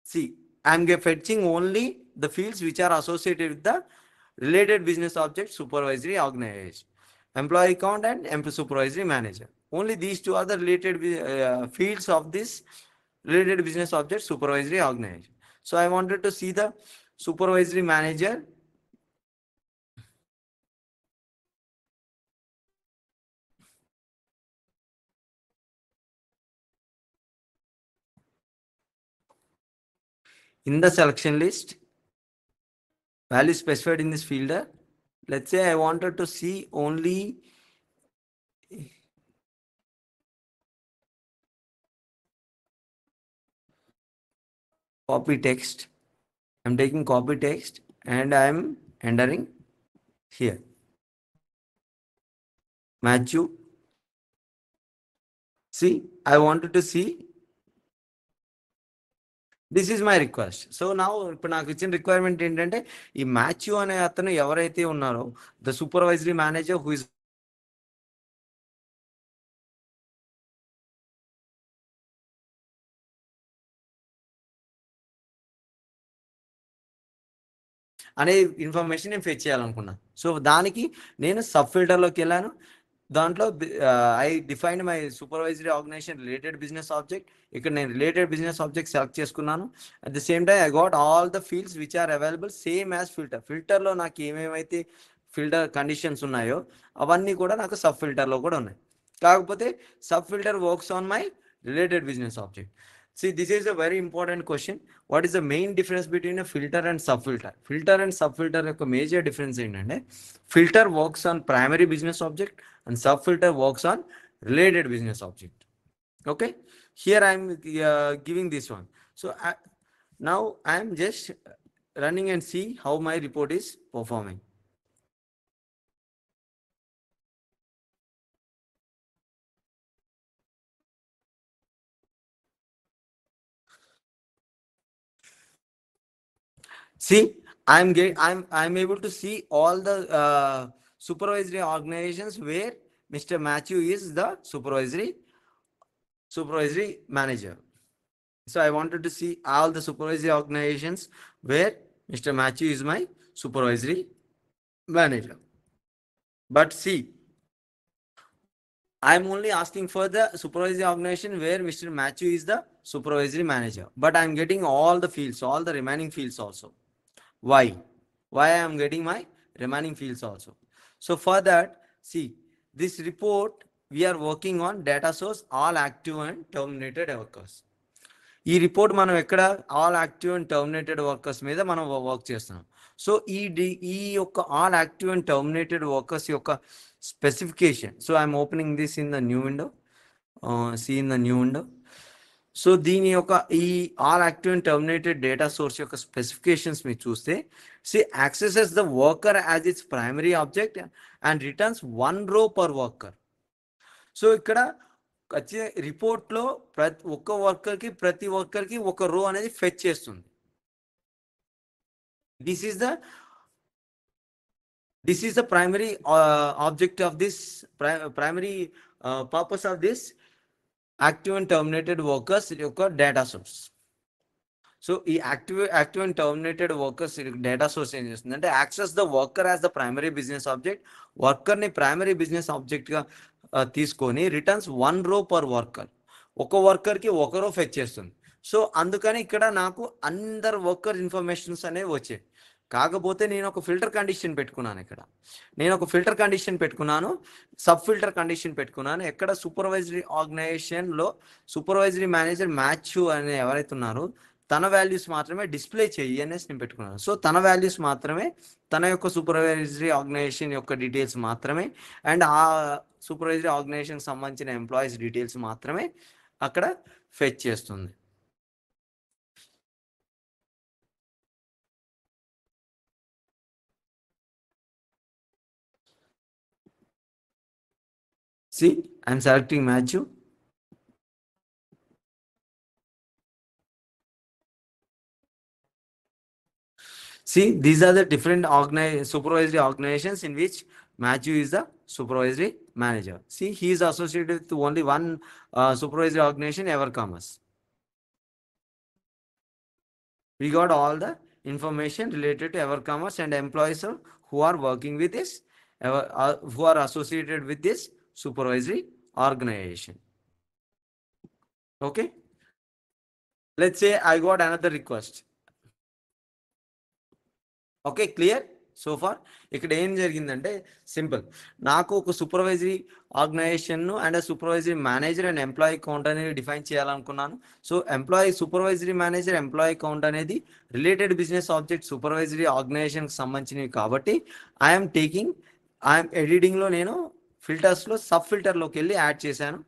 See, I'm fetching only the fields which are associated with the related business object supervisory organization, employee count and employee supervisory manager. Only these two are the related fields of this related business object supervisory organization. So I wanted to see the supervisory manager. In the selection list, value specified in this fielder. Let's say I wanted to see only copy text. I'm taking copy text and I'm entering here. Matthew. See, I wanted to see. This is my request. So now ఇప్పుడు నాకు ఇచ్చిన requirement ఏంటంటే ఈ Matthew అనే అతను ఎవరైతే ఉన్నారో the supervisory manager who is అనే ఇన్ఫర్మేషన్ నేను ఫెచ్ చేయాలనుకున్నా. సో దానికి నేను సబ్ ఫిల్టర్లోకి వెళ్ళాను. దాంట్లో I define my supervisory organization related business object. ఇక్కడ నేను రిలేటెడ్ బిజినెస్ ఆబ్జెక్ట్ సెలెక్ట్ చేసుకున్నాను. At the same time I got all the fields which are available same as filter. ఫిల్టర్లో నాకు ఏమేమైతే ఫిల్టర్ కండిషన్స్ ఉన్నాయో అవన్నీ కూడా నాకు సబ్ ఫిల్టర్లో కూడా ఉన్నాయి. కాకపోతే sub filter works on my related business object. See, this is a very important question. What is the main difference between a filter and subfilter? Filter and subfilter have a major difference in it. Filter works on primary business object and subfilter works on related business object. Okay. Here I am giving this one. So now I am just running and see how my report is performing. See, I'm able to see all the supervisory organizations where Mr. Matthew is the supervisory manager. So I wanted to see all the supervisory organizations where Mr. Matthew is my supervisory manager. But see, I'm only asking for the supervisory organization where Mr. Matthew is the supervisory manager. But I'm getting all the fields, all the remaining fields also. Why I am getting my remaining fields also? So for that, see, this report we are working on data source all active and terminated workers. ఈ report మనం ఎక్కడ all active and terminated workers మీద మనం work చేస్తున్నాం. So ఈ యొక్క all active and terminated workers యొక్క specification. So I'm opening this in the new window. See in the new window. So దీని యొక్క ఈ all active and terminated data source యొక్క స్పెసిఫికేషన్స్ మీరు చూస్తే, see accesses the worker as its primary object and returns 1 row per worker. So ఇక్కడ రిపోర్ట్లో ప్రతి వర్కర్కి ఒక రో అనేది ఫెచ్ చేస్తుంది. This is the primary object of this primary purpose of this active and terminated workers యొక్క data source. So ఈ active and terminated workers data source ఏం చేస్తుంది అంటే access the worker as the primary business object. వర్కర్ని primary business ఆబ్జెక్ట్గా తీసుకొని returns 1 row per worker. ఒక వర్కర్కి ఒక రో ఫెచ్ చేస్తుంది. సో అందుకని ఇక్కడ నాకు అందరు వర్కర్ ఇన్ఫర్మేషన్స్ అనేవి వచ్చాయి. కాకపోతే నేను ఒక ఫిల్టర్ కండిషన్ పెట్టుకున్నాను. సబ్ ఫిల్టర్ కండిషన్ పెట్టుకున్నాను. ఎక్కడ సూపర్వైజరీ ఆర్గనైజేషన్లో సూపర్వైజరీ మేనేజర్ మాథ్యూ అనే ఎవరైతే ఉన్నారో తన వాల్యూస్ మాత్రమే డిస్ప్లే చెయ్యి అనేసి నేను పెట్టుకున్నాను. సో తన వాల్యూస్ మాత్రమే, తన యొక్క సూపర్వైజరీ ఆర్గనైజేషన్ యొక్క డీటెయిల్స్ మాత్రమే అండ్ ఆ సూపర్వైజరీ ఆర్గనైజేషన్కి సంబంధించిన ఎంప్లాయీస్ డీటెయిల్స్ మాత్రమే అక్కడ ఫెచ్ చేస్తుంది. See, I'm selecting Matthew. See, these are the different supervisory organizations in which Matthew is the supervisory manager. See, he is associated with only one supervisory organization, Evercommerce. We got all the information related to Evercommerce and employees who are working with this, who are associated with this supervisory organization. Okay. Let's say I got another request. Okay, clear so far? ఇక్కడ ఏం జరిగిందంటే simple, నాకు ఒక supervisory ఆర్గనైజేషన్ను and supervisory manager and employee count అనేది define చేయాలనుకున్నాను. So supervisory manager employee count అనేది related business object supervisory ఆర్గనైజేషన్కి సంబంధించినవి కాబట్టి ఐఎమ్ ఎడిటింగ్లో నేను ఫిల్టర్స్లో సబ్ ఫిల్టర్లోకి వెళ్ళి యాడ్ చేశాను.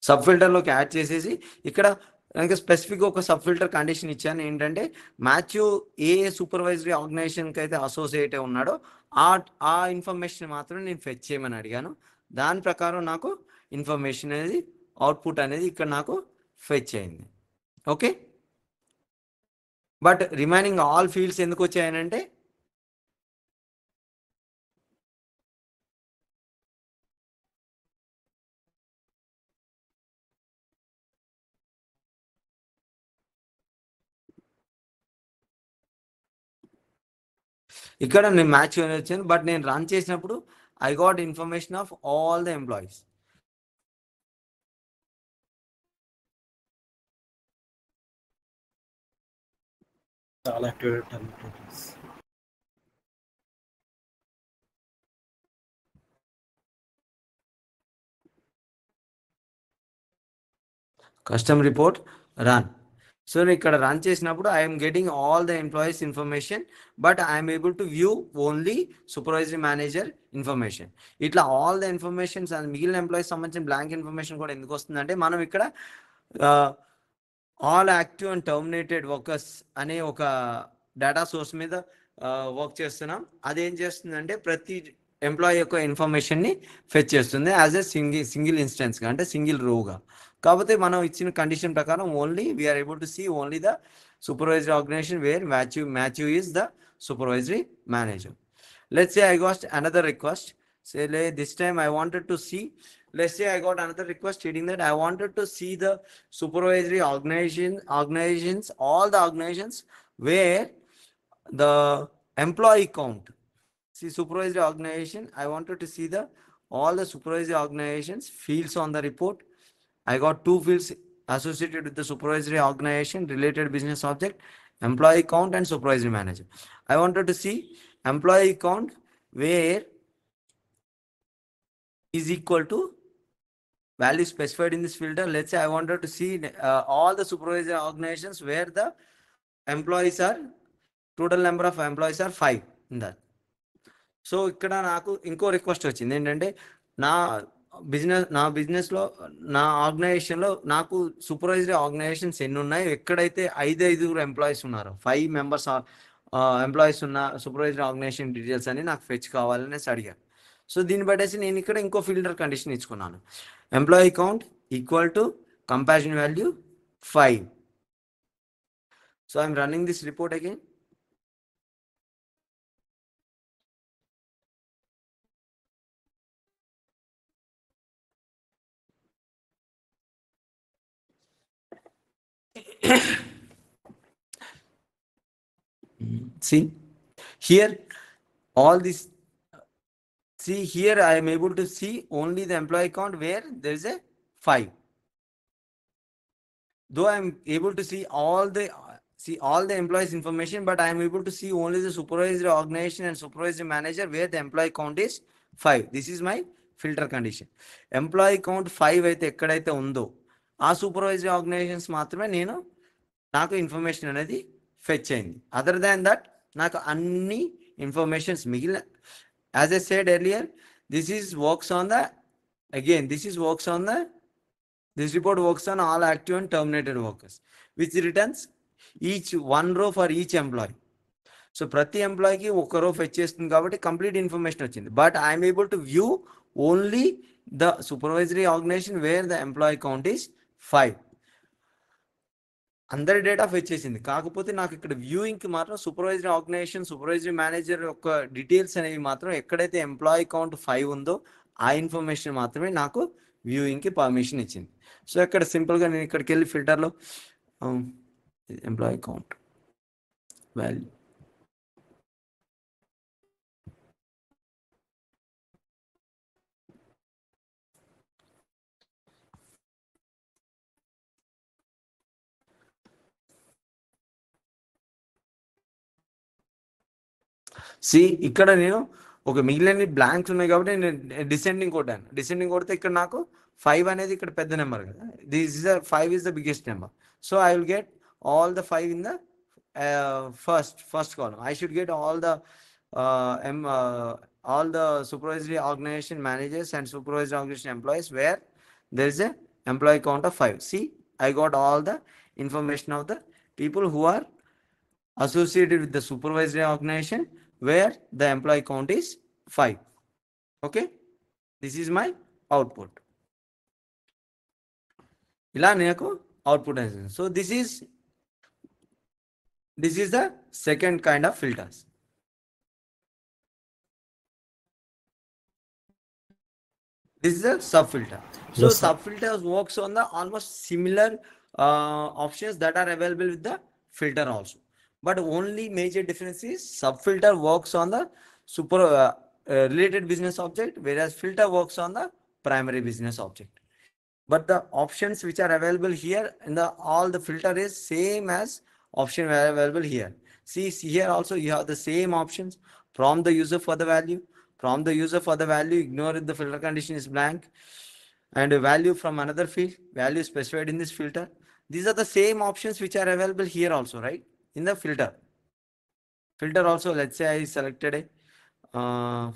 సబ్ ఫిల్టర్లోకి యాడ్ చేసేసి ఇక్కడ ఇంకా స్పెసిఫిక్గా ఒక సబ్ ఫిల్టర్ కండిషన్ ఇచ్చాను. ఏంటంటే మాథ్యూ ఏ సూపర్వైజరీ ఆర్గనైజేషన్కి అయితే అసోసియేట్ ఉన్నాడో ఆ ఇన్ఫర్మేషన్ మాత్రం నేను ఫెచ్ చేయమని అడిగాను. దాని ప్రకారం నాకు ఇన్ఫర్మేషన్ అనేది అవుట్పుట్ అనేది ఇక్కడ నాకు ఫెచ్ అయింది. Okay, but remaining all fields ఎందుకు వచ్చాయనంటే ఇక్కడ నేను మ్యాచ్ వచ్చాను, బట్ నేను రన్ చేసినప్పుడు I got information of all the employees. Custom report run. So నేను ఇక్కడ రన్ చేసినప్పుడు I'm getting all the employees information, but I'm able to view only supervisory manager information. ఇట్లా ఆల్ ద ఇన్ఫర్మేషన్స్ అండ్ మిగిలిన employees సంబంధించిన blank information కూడా ఎందుకు వస్తుందంటే మనం ఇక్కడ all active and terminated workers అనే ఒక డేటా సోర్స్ మీద వర్క్ చేస్తున్నాం. అదేం చేస్తుందంటే ప్రతి ఎంప్లాయీ యొక్క ఇన్ఫర్మేషన్ని ఫెచ్ చేస్తుంది యాజ్ ఎ సింగిల్ ఇన్స్టెన్స్గా, అంటే సింగిల్ రోగా. కాకపోతే మనం ఇచ్చిన కండిషన్ ప్రకారం only we are able to see only the supervisory organisation where Matthew is the supervisory manager. Let's say I got another request. Say this time I wanted to see, let's say I got another request stating that I wanted to see the supervisory organizations, all the organizations where the employee count. See, supervisory organization, I wanted to see all the supervisory organizations fields on the report. I got two fields associated with the supervisory organization related business object, employee count and supervisory manager. I wanted to see employee count where is equal to value specified in this filter. Let's say I wanted to see all the supervisory organizations where the employees are, total number of employees are 5 in that. So ఇక్కడ నాకు ఇంకో request వచ్చింది ఏంటంటే నా బిజినెస్లో నా ఆర్గనైజేషన్లో నాకు సూపర్వైజరీ ఆర్గనైజేషన్స్ ఎన్ని ఉన్నాయి, ఎక్కడైతే 5 ఎంప్లాయీస్ ఉన్నారో 5 మెంబర్స్ ఎంప్లాయీస్ ఉన్న సూపర్వైజరీ ఆర్గనైజేషన్ డీటెయిల్స్ అని నాకు ఫెచ్ కావాలనేసి అడిగాను. సో దీన్ని బట్టేసి నేను ఇక్కడ ఇంకో ఫిల్టర్ కండిషన్ ఇచ్చుకున్నాను. Employee count equal to comparison value 5. So I'm running this report again. See here, all this, see here I am able to see only the employee count where there is a 5. Though I am able to see all the see all the employees information, but I am able to see only the supervisory organization and supervisory manager where the employee count is 5. This is my filter condition. Employee count 5 అయితే ఎక్కడైతే ఉందో ఆ supervisory organisations మాత్రమే నాకు information అనేది fetch అయింది. Other than that నాకు అన్ని ఇన్ఫర్మేషన్స్ మిగిలిన, as I said earlier, this is works on the again this is works on the this report works on all active and terminated workers, which returns each one row for each employee. So ప్రతి ఎంప్లాయీకి ఒక row fetch చేస్తుంది కాబట్టి complete information వచ్చింది. But I'm able to view only the supervisory organisation where the employee count is 5. అందరి data fetch చేసింది, కాకపోతే నాకు ఇక్కడ వ్యూయింగ్కి మాత్రం సూపర్వైజరీ ఆర్గనైజేషన్, సూపర్వైజరీ మేనేజర్ యొక్క డీటెయిల్స్ అనేవి మాత్రం ఎక్కడైతే ఎంప్లాయీ కౌంట్ 5 ఉందో ఆ ఇన్ఫర్మేషన్ మాత్రమే నాకు వ్యూయింగ్కి పర్మిషన్ ఇచ్చింది. సో ఇక్కడ సింపుల్గా నేను ఇక్కడికి వెళ్ళి ఫిల్టర్లో ఎంప్లాయీ కౌంట్ వాల్యూ, ఇక్కడ నేను ఒక మిగిలిన బ్లాంక్స్ ఉన్నాయి కాబట్టి నేను డిసెండింగ్ కొట్టాను. డిసెండింగ్ కొడితే ఇక్కడ నాకు 5 అనేది ఇక్కడ పెద్ద నెంబర్ కదా, this is 5 is the biggest number. So I will get all the 5 in the first column. I should get all the supervisory organization managers and supervisory organization employees where there is a employee count of 5. See, I got all the information of the people who are associated with the supervisory organization where the employee count is 5. Okay, this is my output. ఇలా నాకు output అనేది. So this is the second kind of filters. This is a sub filter. So
Yes, sir.
sub filters works on the almost similar options that are available with the filter also. But only major difference is sub filter works on the related business object, whereas filter works on the primary business object. But the options which are available here in all the filter is same as option available here. See here also you have the same options. Prompt the user for the value. Prompt the user for the value. Ignore if the filter condition is blank. And a value from another field. Value specified in this filter. These are the same options which are available here also, right? In the filter. Filter also, let's say I selected a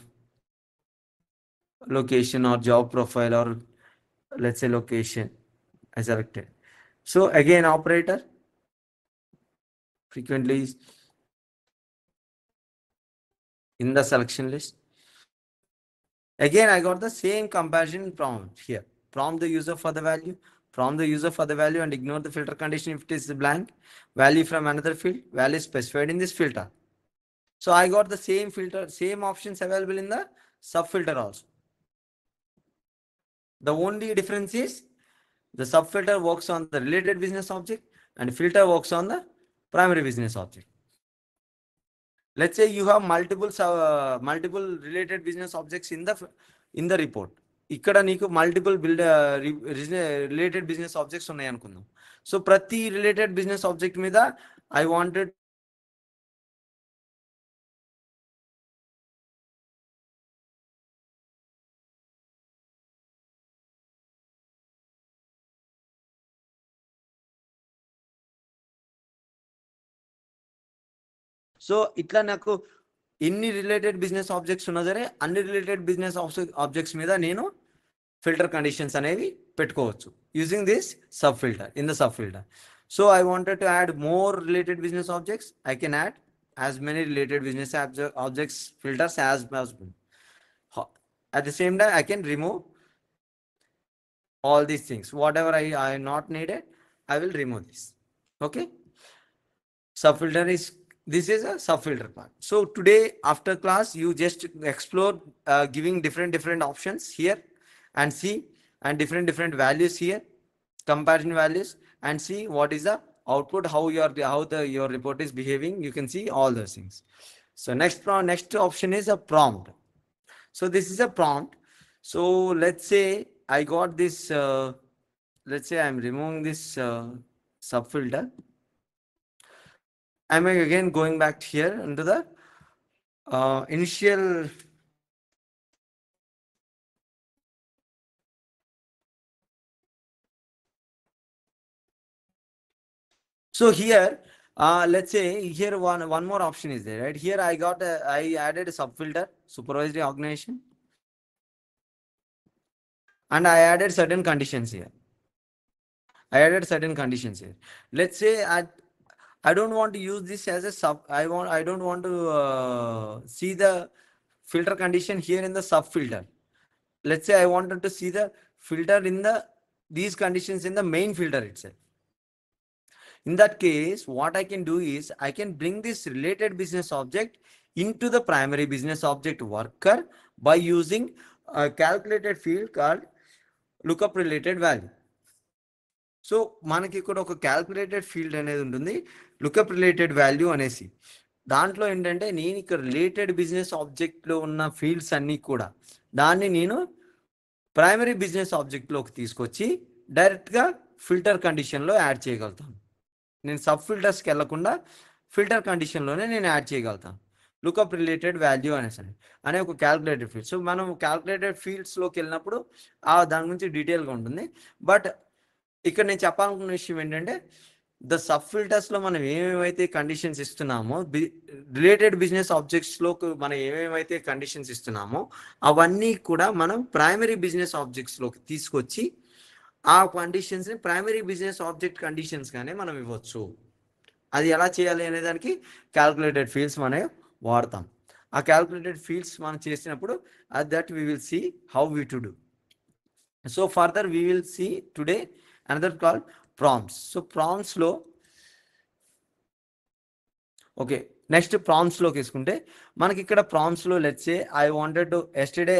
location or job profile, or let's say location I selected. So again operator, frequently in the selection list. Again I got the same comparison prompt here. Prompt the user for the value. Prompt the user for the value and ignore the filter condition if it is blank. Value from another field. Value specified in this filter. So I got the same filter, same options available in the sub filter also. The only difference is the sub filter works on the related business object and filter works on the primary business object. Let's say you have multiple related business objects in the report. ఇక్కడ నీకు multiple related business objects ఉన్నాయి అనుకుందాం. So ప్రతి related business object మీద I wanted so ఇట్లా నాకు ఎన్ని related business objects ఉన్నా సరే అన్ని రిలేటెడ్ బిజినెస్ ఆబ్జెక్ట్స్ మీద నేను ఫిల్టర్ కండిషన్స్ అనేవి పెట్టుకోవచ్చు using this sub filter in the sub filter. So I wanted to add more related business objects. I can add as many related business objects filters as possible. At the same time I can remove all these things. Whatever I not needed, I will remove this. Okay, subfilter is, this is a subfilter part. So today after class you just explore giving different options here and see, and different values here, comparison values, and see what is the output, how your report is behaving. You can see all those things. So next option is a prompt. So this is a prompt. So let's say I got this let's say I'm removing this subfilter. am I again going back here into the initial. So here, let's say here one more option is there, right? Here I added a subfilter, supervisory organization, and I added certain conditions here. Let's say I don't want to use this as a sub. I don't want to see the filter condition here in the sub filter. Let's say I wanted to see the filter in these conditions in the main filter itself. In that case, what I can do is I can bring this related business object into the primary business object worker by using a calculated field called lookup related value. So మనకి ఇక్కడ ఒక calculated field అనేది ఉంటుంది, lookup related value అనేసి. దాంట్లో ఏంటంటే నేను ఇక్కడ రిలేటెడ్ బిజినెస్ ఆబ్జెక్ట్లో ఉన్న ఫీల్డ్స్ అన్నీ కూడా దాన్ని నేను ప్రైమరీ బిజినెస్ ఆబ్జెక్ట్లోకి తీసుకొచ్చి డైరెక్ట్గా ఫిల్టర్ కండిషన్లో యాడ్ చేయగలుగుతాను. నేను సబ్ ఫిల్టర్స్కి వెళ్లకుండా ఫిల్టర్ కండిషన్లోనే నేను యాడ్ చేయగలుగుతాను. లుకప్ రిలేటెడ్ వాల్యూ అనేసి అనే ఒక క్యాల్కులేటెడ్ ఫీల్డ్. సో మనం క్యాల్కులేటెడ్ ఫీల్డ్స్లోకి వెళ్ళినప్పుడు దాని గురించి డీటెయిల్గా ఉంటుంది. బట్ ఇక్కడ నేను చెప్పాలనుకున్న విషయం ఏంటంటే ద సబ్ ఫిల్టర్స్లో మనం ఏమేమైతే కండిషన్స్ ఇస్తున్నామో రిలేటెడ్ బిజినెస్ ఆబ్జెక్ట్స్లో మనం ఏమేమైతే కండిషన్స్ ఇస్తున్నామో అవన్నీ కూడా మనం ప్రైమరీ బిజినెస్ ఆబ్జెక్ట్స్లోకి తీసుకొచ్చి ఆ కండిషన్స్ని ప్రైమరీ బిజినెస్ ఆబ్జెక్ట్ కండిషన్స్గానే మనం ఇవ్వచ్చు. అది ఎలా చేయాలి అనే దానికి క్యాల్కులేటెడ్ ఫీల్డ్స్ మనం వాడతాం. ఆ క్యాల్కులేటెడ్ ఫీల్డ్స్ మనం చేసినప్పుడు that we will see how we to do. So further we will see today another called prompts. So prompts లో ఓకే నెక్స్ట్ ప్రాంప్ట్స్ లోకి వేసుకుంటే మనకి ఇక్కడ ప్రాంప్ట్స్ లో let's say I wanted to yesterday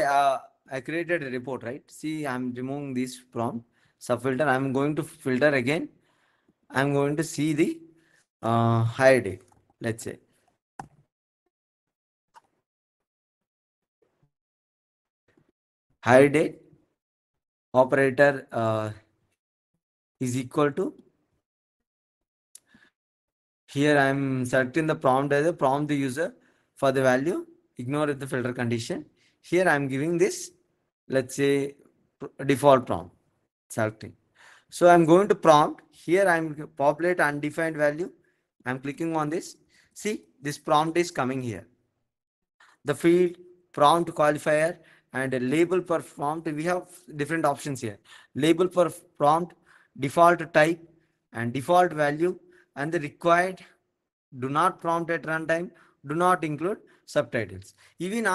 I created a report, right? See, I'm removing this prompt sub filter. I'm going to filter again. I'm going to see the hire date. Let's say hire date operator is equal to, here I am selecting the prompt as a prompt the user for the value, ignore the filter condition. Here I am giving this, let's say default prompt, selecting. So I am going to prompt, here I am populate undefined value. I am clicking on this. See, this prompt is coming here. The field, prompt qualifier and a label per prompt, we have different options here. Label per prompt, default type and default value, and the required do not prompt at runtime, do not include subtitles. ఇవి నా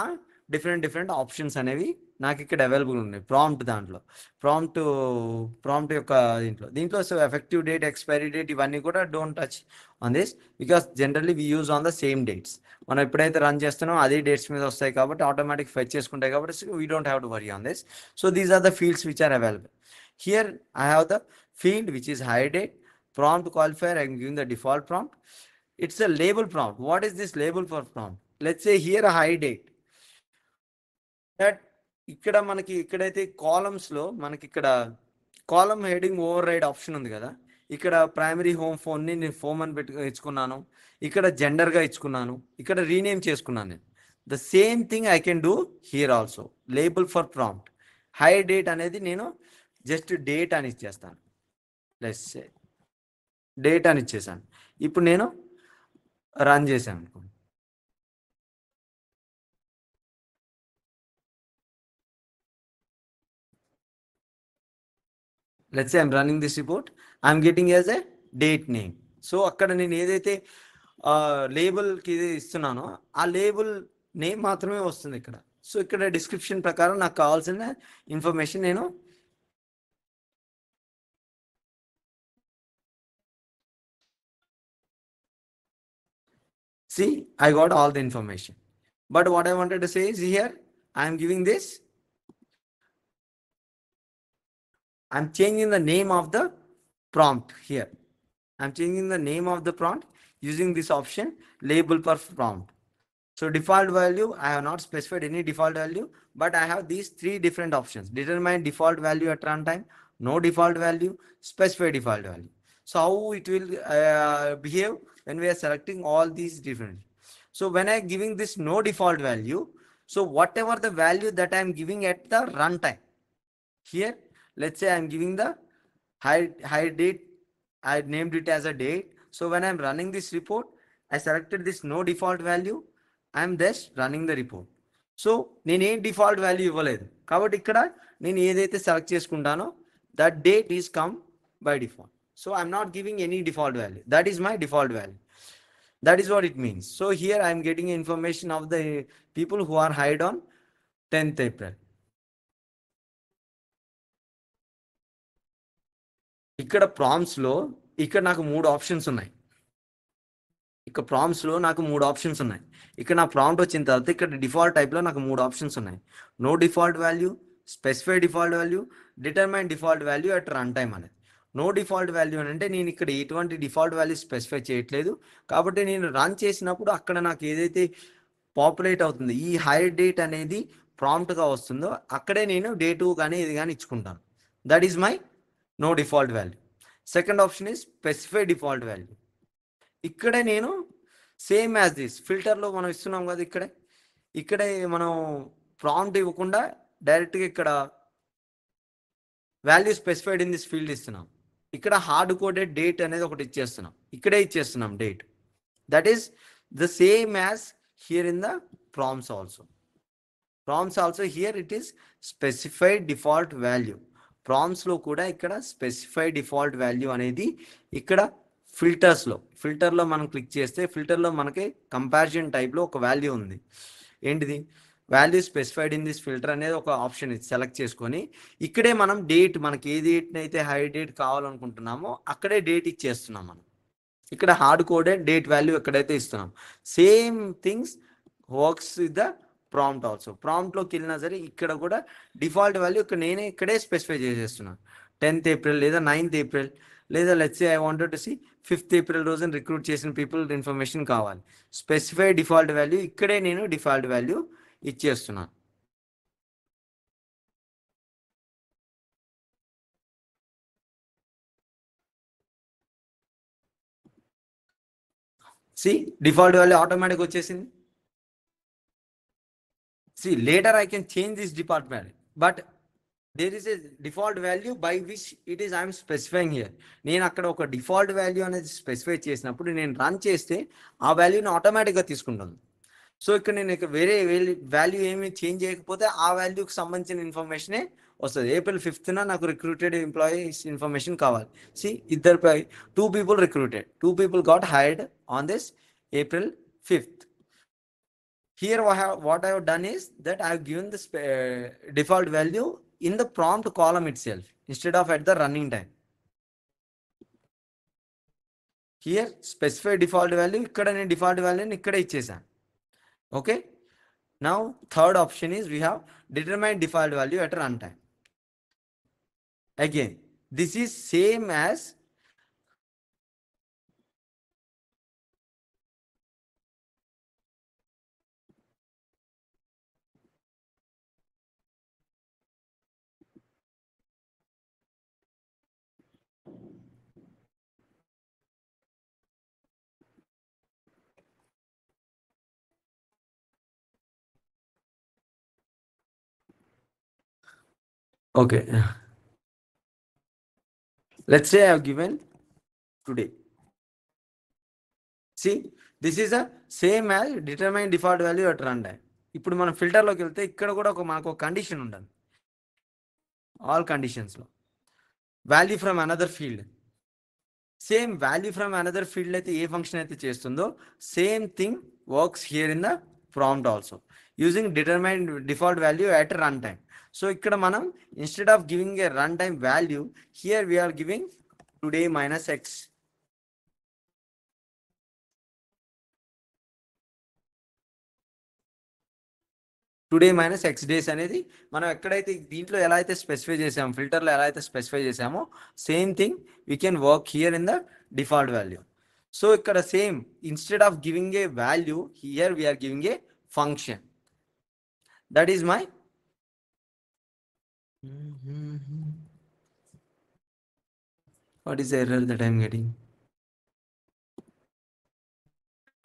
different options అనేవి నాకు ఇక్కడ available ఉన్నాయి prompt దాంట్లో. Prompt యొక్క దీంట్లో so effective date, expiry date ఇవన్నీ కూడా don't touch on this because generally we use on the same dates. మనం ఎప్పుడైతే రన్ చేస్తున్నామో అదే డేట్స్ మీద వస్తాయి కాబట్టి ఆటోమేటిక్ ఫెచ్ చేసుకుంటాయి కాబట్టి we don't have to worry on this. So these are the fields which are available. Here I have the field which is hire date, prompt qualifier, I am giving the default prompt. It's a label prompt. What is this label for prompt? Let's say here a hire date. That ఇక్కడ మనకి ఇక్కడైతే కాలమ్స్లో మనకి ఇక్కడ column heading override option ఉంది కదా, ఇక్కడ primary home ఫోన్ని నేను ఫోమ్ అని ఇచ్చుకున్నాను, ఇక్కడ జెండర్గా ఇచ్చుకున్నాను, ఇక్కడ రీనేమ్ చేసుకున్నాను నేను. The same thing I can do here also. Label for prompt hire date అనేది నేను జస్ట్ డేట్ అని ఇచ్చేస్తాను. లెట్స్ సే డేట్ అని ఇచ్చేసాను. ఇప్పుడు నేను రన్ చేశాను అనుకోండి. Let's say I'm running this report, I'm getting as a date name. So అక్కడ నేను ఏదైతే లేబుల్కి ఇస్తున్నానో ఆ లేబుల్ నేమ్ మాత్రమే వస్తుంది ఇక్కడ. సో ఇక్కడ డిస్క్రిప్షన్ ప్రకారం నాకు కావాల్సిన ఇన్ఫర్మేషన్ నేను see, I got all the information. But what I wanted to say is here, I am giving this. I'm changing the name of the prompt here. I'm changing the name of the prompt using this option, label per prompt. So default value, I have not specified any default value, but I have these three different options. Determine default value at runtime, no default value, specify default value. So how it will behave when we are selecting all these different. So when I giving this no default value, so whatever the value that I am giving at the runtime, here, let's say I'm giving the high date, I named it as a date. So when I'm running this report, I selected this no default value. I'm just running the report. So నేను ఏ default value ఇవ్వలేదు కాబట్టి ఇక్కడ నేను ఏదైతే select చేసుకుంటానో that date is come by default. So I'm not giving any default value, that is my default value. That is what it means. So here I am getting information of the people who are hired on 10th April. ఇక్కడ ప్రామ్స్లో ఇక్కడ నాకు మూడు options ఉన్నాయి. ఇక్కడ ప్రామ్స్లో నాకు మూడు options ఉన్నాయి. ఇక్కడ నా ప్రాంప్ట్ వచ్చిన తర్వాత ఇక్కడ డిఫాల్ట్ టైప్లో నాకు మూడు ఆప్షన్స్ ఉన్నాయి. No default value, specify default value, determine default value at run time అనేది. నో డిఫాల్ట్ వాల్యూ అని అంటే నేను ఇక్కడ ఎటువంటి డిఫాల్ట్ వాల్యూ స్పెసిఫై చేయట్లేదు కాబట్టి నేను రన్ చేసినప్పుడు అక్కడ నాకు ఏదైతే పాపులేట్ అవుతుంది ఈ హైర్ డేట్ అనేది ప్రాంప్ట్గా వస్తుందో అక్కడే నేను డేటు కానీ ఇది కానీ ఇచ్చుకుంటాను. That is my no default value. Second option is specify default value. ఇక్కడే నేను సేమ్ యాజ్ దిస్ ఫిల్టర్లో మనం ఇస్తున్నాం కదా, ఇక్కడే మనం ప్రాంప్ట్ ఇవ్వకుండా డైరెక్ట్గా ఇక్కడ value specified in this field ఇస్తున్నాం. ఇక్కడ హార్డ్ కోడెడ్ డేట్ అనేది ఒకటి ఇచ్చేస్తున్నాం, ఇక్కడే ఇచ్చేస్తున్నాం date. That is the same as here in the prompts also. Prompts also here it is specified default value. ప్రాంప్ట్స్లో కూడా ఇక్కడ స్పెసిఫైడ్ డిఫాల్ట్ వాల్యూ అనేది ఇక్కడ ఫిల్టర్లో మనం క్లిక్ చేస్తే ఫిల్టర్లో మనకి కంపారిజన్ టైప్లో ఒక వాల్యూ ఉంది. ఏంటిది? Value specified in this filter అనేది ఒక ఆప్షన్ సెలెక్ట్ చేసుకొని ఇక్కడే మనం డేట్, మనకి ఏ డేట్ అయితే హై డేట్ కావాలనుకుంటున్నామో అక్కడే డేట్ ఇచ్చేస్తున్నాం. మనం ఇక్కడ హార్డ్ కోడెడ్ డేట్ వాల్యూ ఎక్కడైతే ఇస్తున్నాం same things works with the prompt also. ప్రాంప్ట్లోకి వెళ్ళినా సరే ఇక్కడ కూడా డిఫాల్ట్ వాల్యూ నేనే ఇక్కడే స్పెసిఫై చేసేస్తున్నాను. 10th April లేదా 9th April లేదా let's say I wanted to see 5th April రోజున రిక్రూట్ చేసిన పీపుల్ ఇన్ఫర్మేషన్ కావాలి. స్పెసిఫై డిఫాల్ట్ వాల్యూ ఇక్కడే నేను డిఫాల్ట్ వాల్యూ ఇచ్చేస్తున్నాను. సి డిఫాల్ట్ వాల్యూ ఆటోమేటిక్ వచ్చేసింది. See, later I can change this default value, but there is a default value by which it is I am specifying here. నేను అక్కడ ఒక default value అనేది specify చేసినప్పుడు నేను run చేస్తే ఆ వాల్యూని ఆటోమేటిక్గా తీసుకుంటుంది. సో ఇక్కడ నేను వేరే వాల్యూ ఏమి చేంజ్ చేయకపోతే ఆ వాల్యూకి సంబంధించిన ఇన్ఫర్మేషనే వస్తుంది. April 5th నాకు రిక్రూటెడ్ ఎంప్లాయీస్ ఇన్ఫర్మేషన్ కావాలి. సి ఇద్దరు 2 people recruited, 2 people got hired on this April 5th. Here what I have done is that I have given this default value in the prompt column itself instead of at the running time. Here specify default value, ikkada nenu default value ni ikkada ichchesanu. Okay, now third option is we have determine default value at runtime. Again this is same as okay. Let's say I have given today. See, this is a same as determine default value at runtime. ఇప్పుడు మనం ఫిల్టర్లోకి వెళ్తే ఇక్కడ కూడా మనకు condition ఉండాలి. All కండిషన్స్లో value from another field, same value from another field అయితే a function అయితే చేస్తుందో same thing works here in the prompt also using determine default value at run time. So ఇక్కడ మనం instead of giving a run time value here we are giving today minus x. Today minus X days అనేది మనం ఎక్కడైతే దీంట్లో ఎలా అయితే specify చేసామో ఫిల్టర్లో ఎలా అయితే స్పెసిఫై చేసామో same thing we can work here in the default value. So ఇక్కడ same instead of giving a value here we are giving a function. That is my what is the error that I am getting?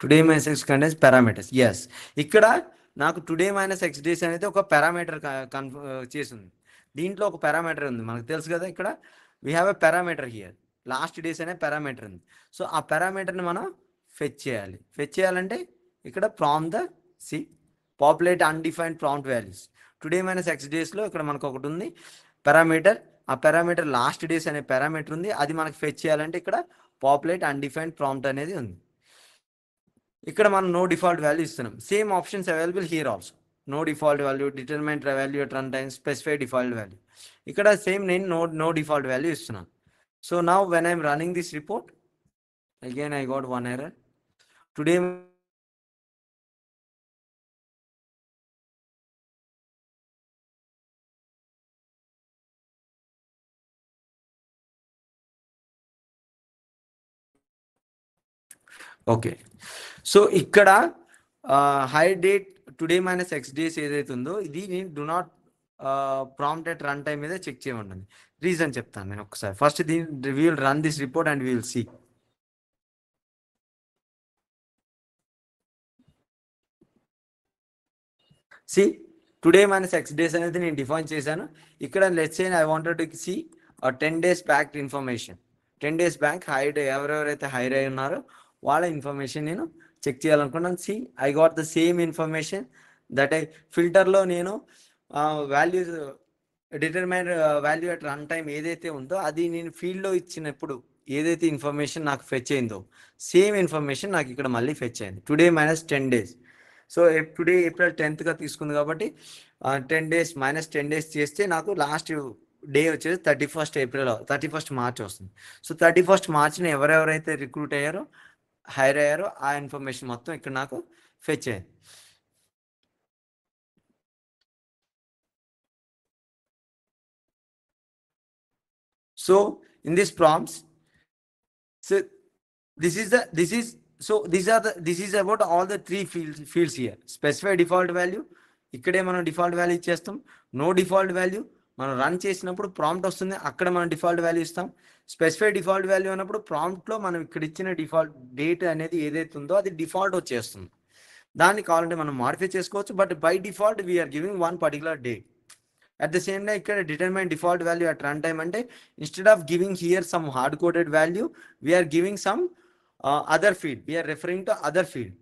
Today minus X contains parameters. Yes, ఇక్కడ నాకు today minus X days అనేది ఒక parameter చేసింది. దీంట్లో ఒక parameter ఉంది, మనకు తెలుసు కదా. ఇక్కడ we have a parameter here, last days అనే పారామీటర్ ఉంది. సో ఆ పారామీటర్ని మనం ఫెచ్ చేయాలి. ఫెచ్ చేయాలంటే ఇక్కడ prompt the see populate undefined prompt values. Today minus x డేస్లో ఇక్కడ మనకు ఒకటి ఉంది పారామీటర్. ఆ పారామీటర్ లాస్ట్ డేస్ అనే పారామీటర్ ఉంది, అది మనకు ఫెచ్ చేయాలంటే ఇక్కడ పాపులేట్ అన్డిఫైన్డ్ ప్రాంప్ట్ అనేది ఉంది. ఇక్కడ మనం నో డిఫాల్ట్ వాల్యూ ఇస్తున్నాం. Same options available here also. No default value, determine value at run time, specify default value. ఇక్కడ సేమ్ నేను నో డిఫాల్ట్ వాల్యూ ఇస్తున్నాను. So now when I'm running this report, again I got one error. Today okay. So ఇక్కడ hire date today minus X days ఏదైతే ఉందో ఇది నేను do not prompt at run time మీద check చేయమంటుంది. Reason చెప్తాను నేను ఒకసారి. ఫస్ట్ దీని will run this report and will see. See today minus X days అనేది నేను డిఫైన్ చేశాను. ఇక్కడ let's say I wanted to see 10 days back information. 10 days back hire ఎవరెవరైతే హైర్ అయి ఉన్నారో వాళ్ళ ఇన్ఫర్మేషన్ నేను చెక్ చేయాలనుకున్నాను. See I got the same information that I ఫిల్టర్లో నేను values determine value at run time ఏదైతే ఉందో అది నేను ఫీల్డ్లో ఇచ్చినప్పుడు ఏదైతే ఇన్ఫర్మేషన్ నాకు ఫెచ్ అయిందో సేమ్ ఇన్ఫర్మేషన్ నాకు ఇక్కడ మళ్ళీ ఫెచ్ అయింది. Today minus 10 days. So today April 10th తీసుకుంది కాబట్టి 10 days మైనస్ 10 days చేస్తే నాకు లాస్ట్ డే వచ్చేసి 31st March వస్తుంది. సో 31st Marchని ఎవరెవరైతే రిక్రూట్ అయ్యారో హైర్ అయ్యారో ఆ ఇన్ఫర్మేషన్ మొత్తం ఇక్కడ నాకు ఫెచ్ అయ్యింది. So in this prompts, so this is about all the three fields here. Specify default value, ఇక్కడే మనం డిఫాల్ట్ వాల్యూ ఇచ్చేస్తాం. నో డిఫాల్ట్ వాల్యూ మనం రన్ చేసినప్పుడు ప్రాంప్ట్ వస్తుంది, అక్కడ మనం డిఫాల్ట్ వాల్యూ ఇస్తాం. స్పెసిఫై డిఫాల్ట్ వాల్యూ అన్నప్పుడు ప్రాంప్ట్లో మనం ఇక్కడ ఇచ్చిన డిఫాల్ట్ డేట్ అనేది ఏదైతే ఉందో అది డిఫాల్ట్ వచ్చేస్తుంది. దాన్ని కావాలంటే మనం మాడిఫై చేసుకోవచ్చు, but by default we are giving one particular date. At the same time, ఇక్కడ determine default value at runtime అంటే instead of giving here some hard coded value, we are giving some other field. We are referring to other field.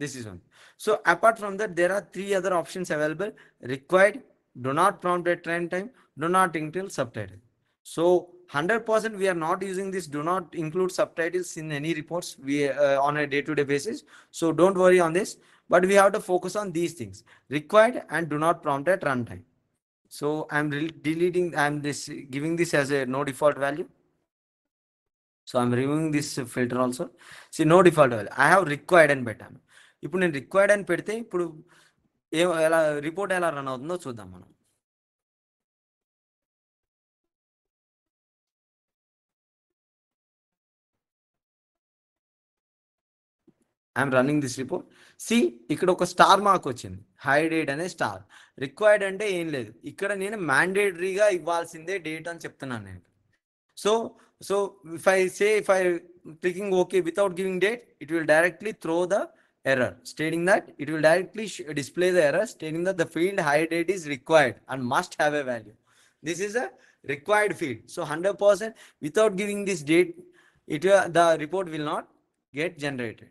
This is one. So apart from that, there are 3 other options available. Required, do not prompt at runtime, do not include subtitle. So 100% we are not using this do not include subtitles in any reports we on a day-to-day basis. So don't worry on this, but we have to focus on these things. Required and do not prompt at runtime. So I'm deleting, giving this as a no default value. So I'm removing this filter also. See, no default value. I have required and పెట్టాను. ఇప్పుడు నేను required అని పెడితే ఇప్పుడు ఎలా report ఎలా run అవుతుందో చూద్దాం మనం. I'm running this report. See ఇక్కడ ఒక స్టార్ మార్క్ వచ్చింది, హై డేట్ అనే స్టార్. రిక్వైర్డ్ అంటే ఏం లేదు, ఇక్కడ నేను మ్యాండేటరీగా ఇవ్వాల్సిందే డేట్ అని చెప్తున్నాను నేను. So if I clicking OK without giving date, it will directly throw the error stating that it will directly display the error stating that the field high date is required and must have a value. This is a required field. So 100% without giving this date, the report will not get generated.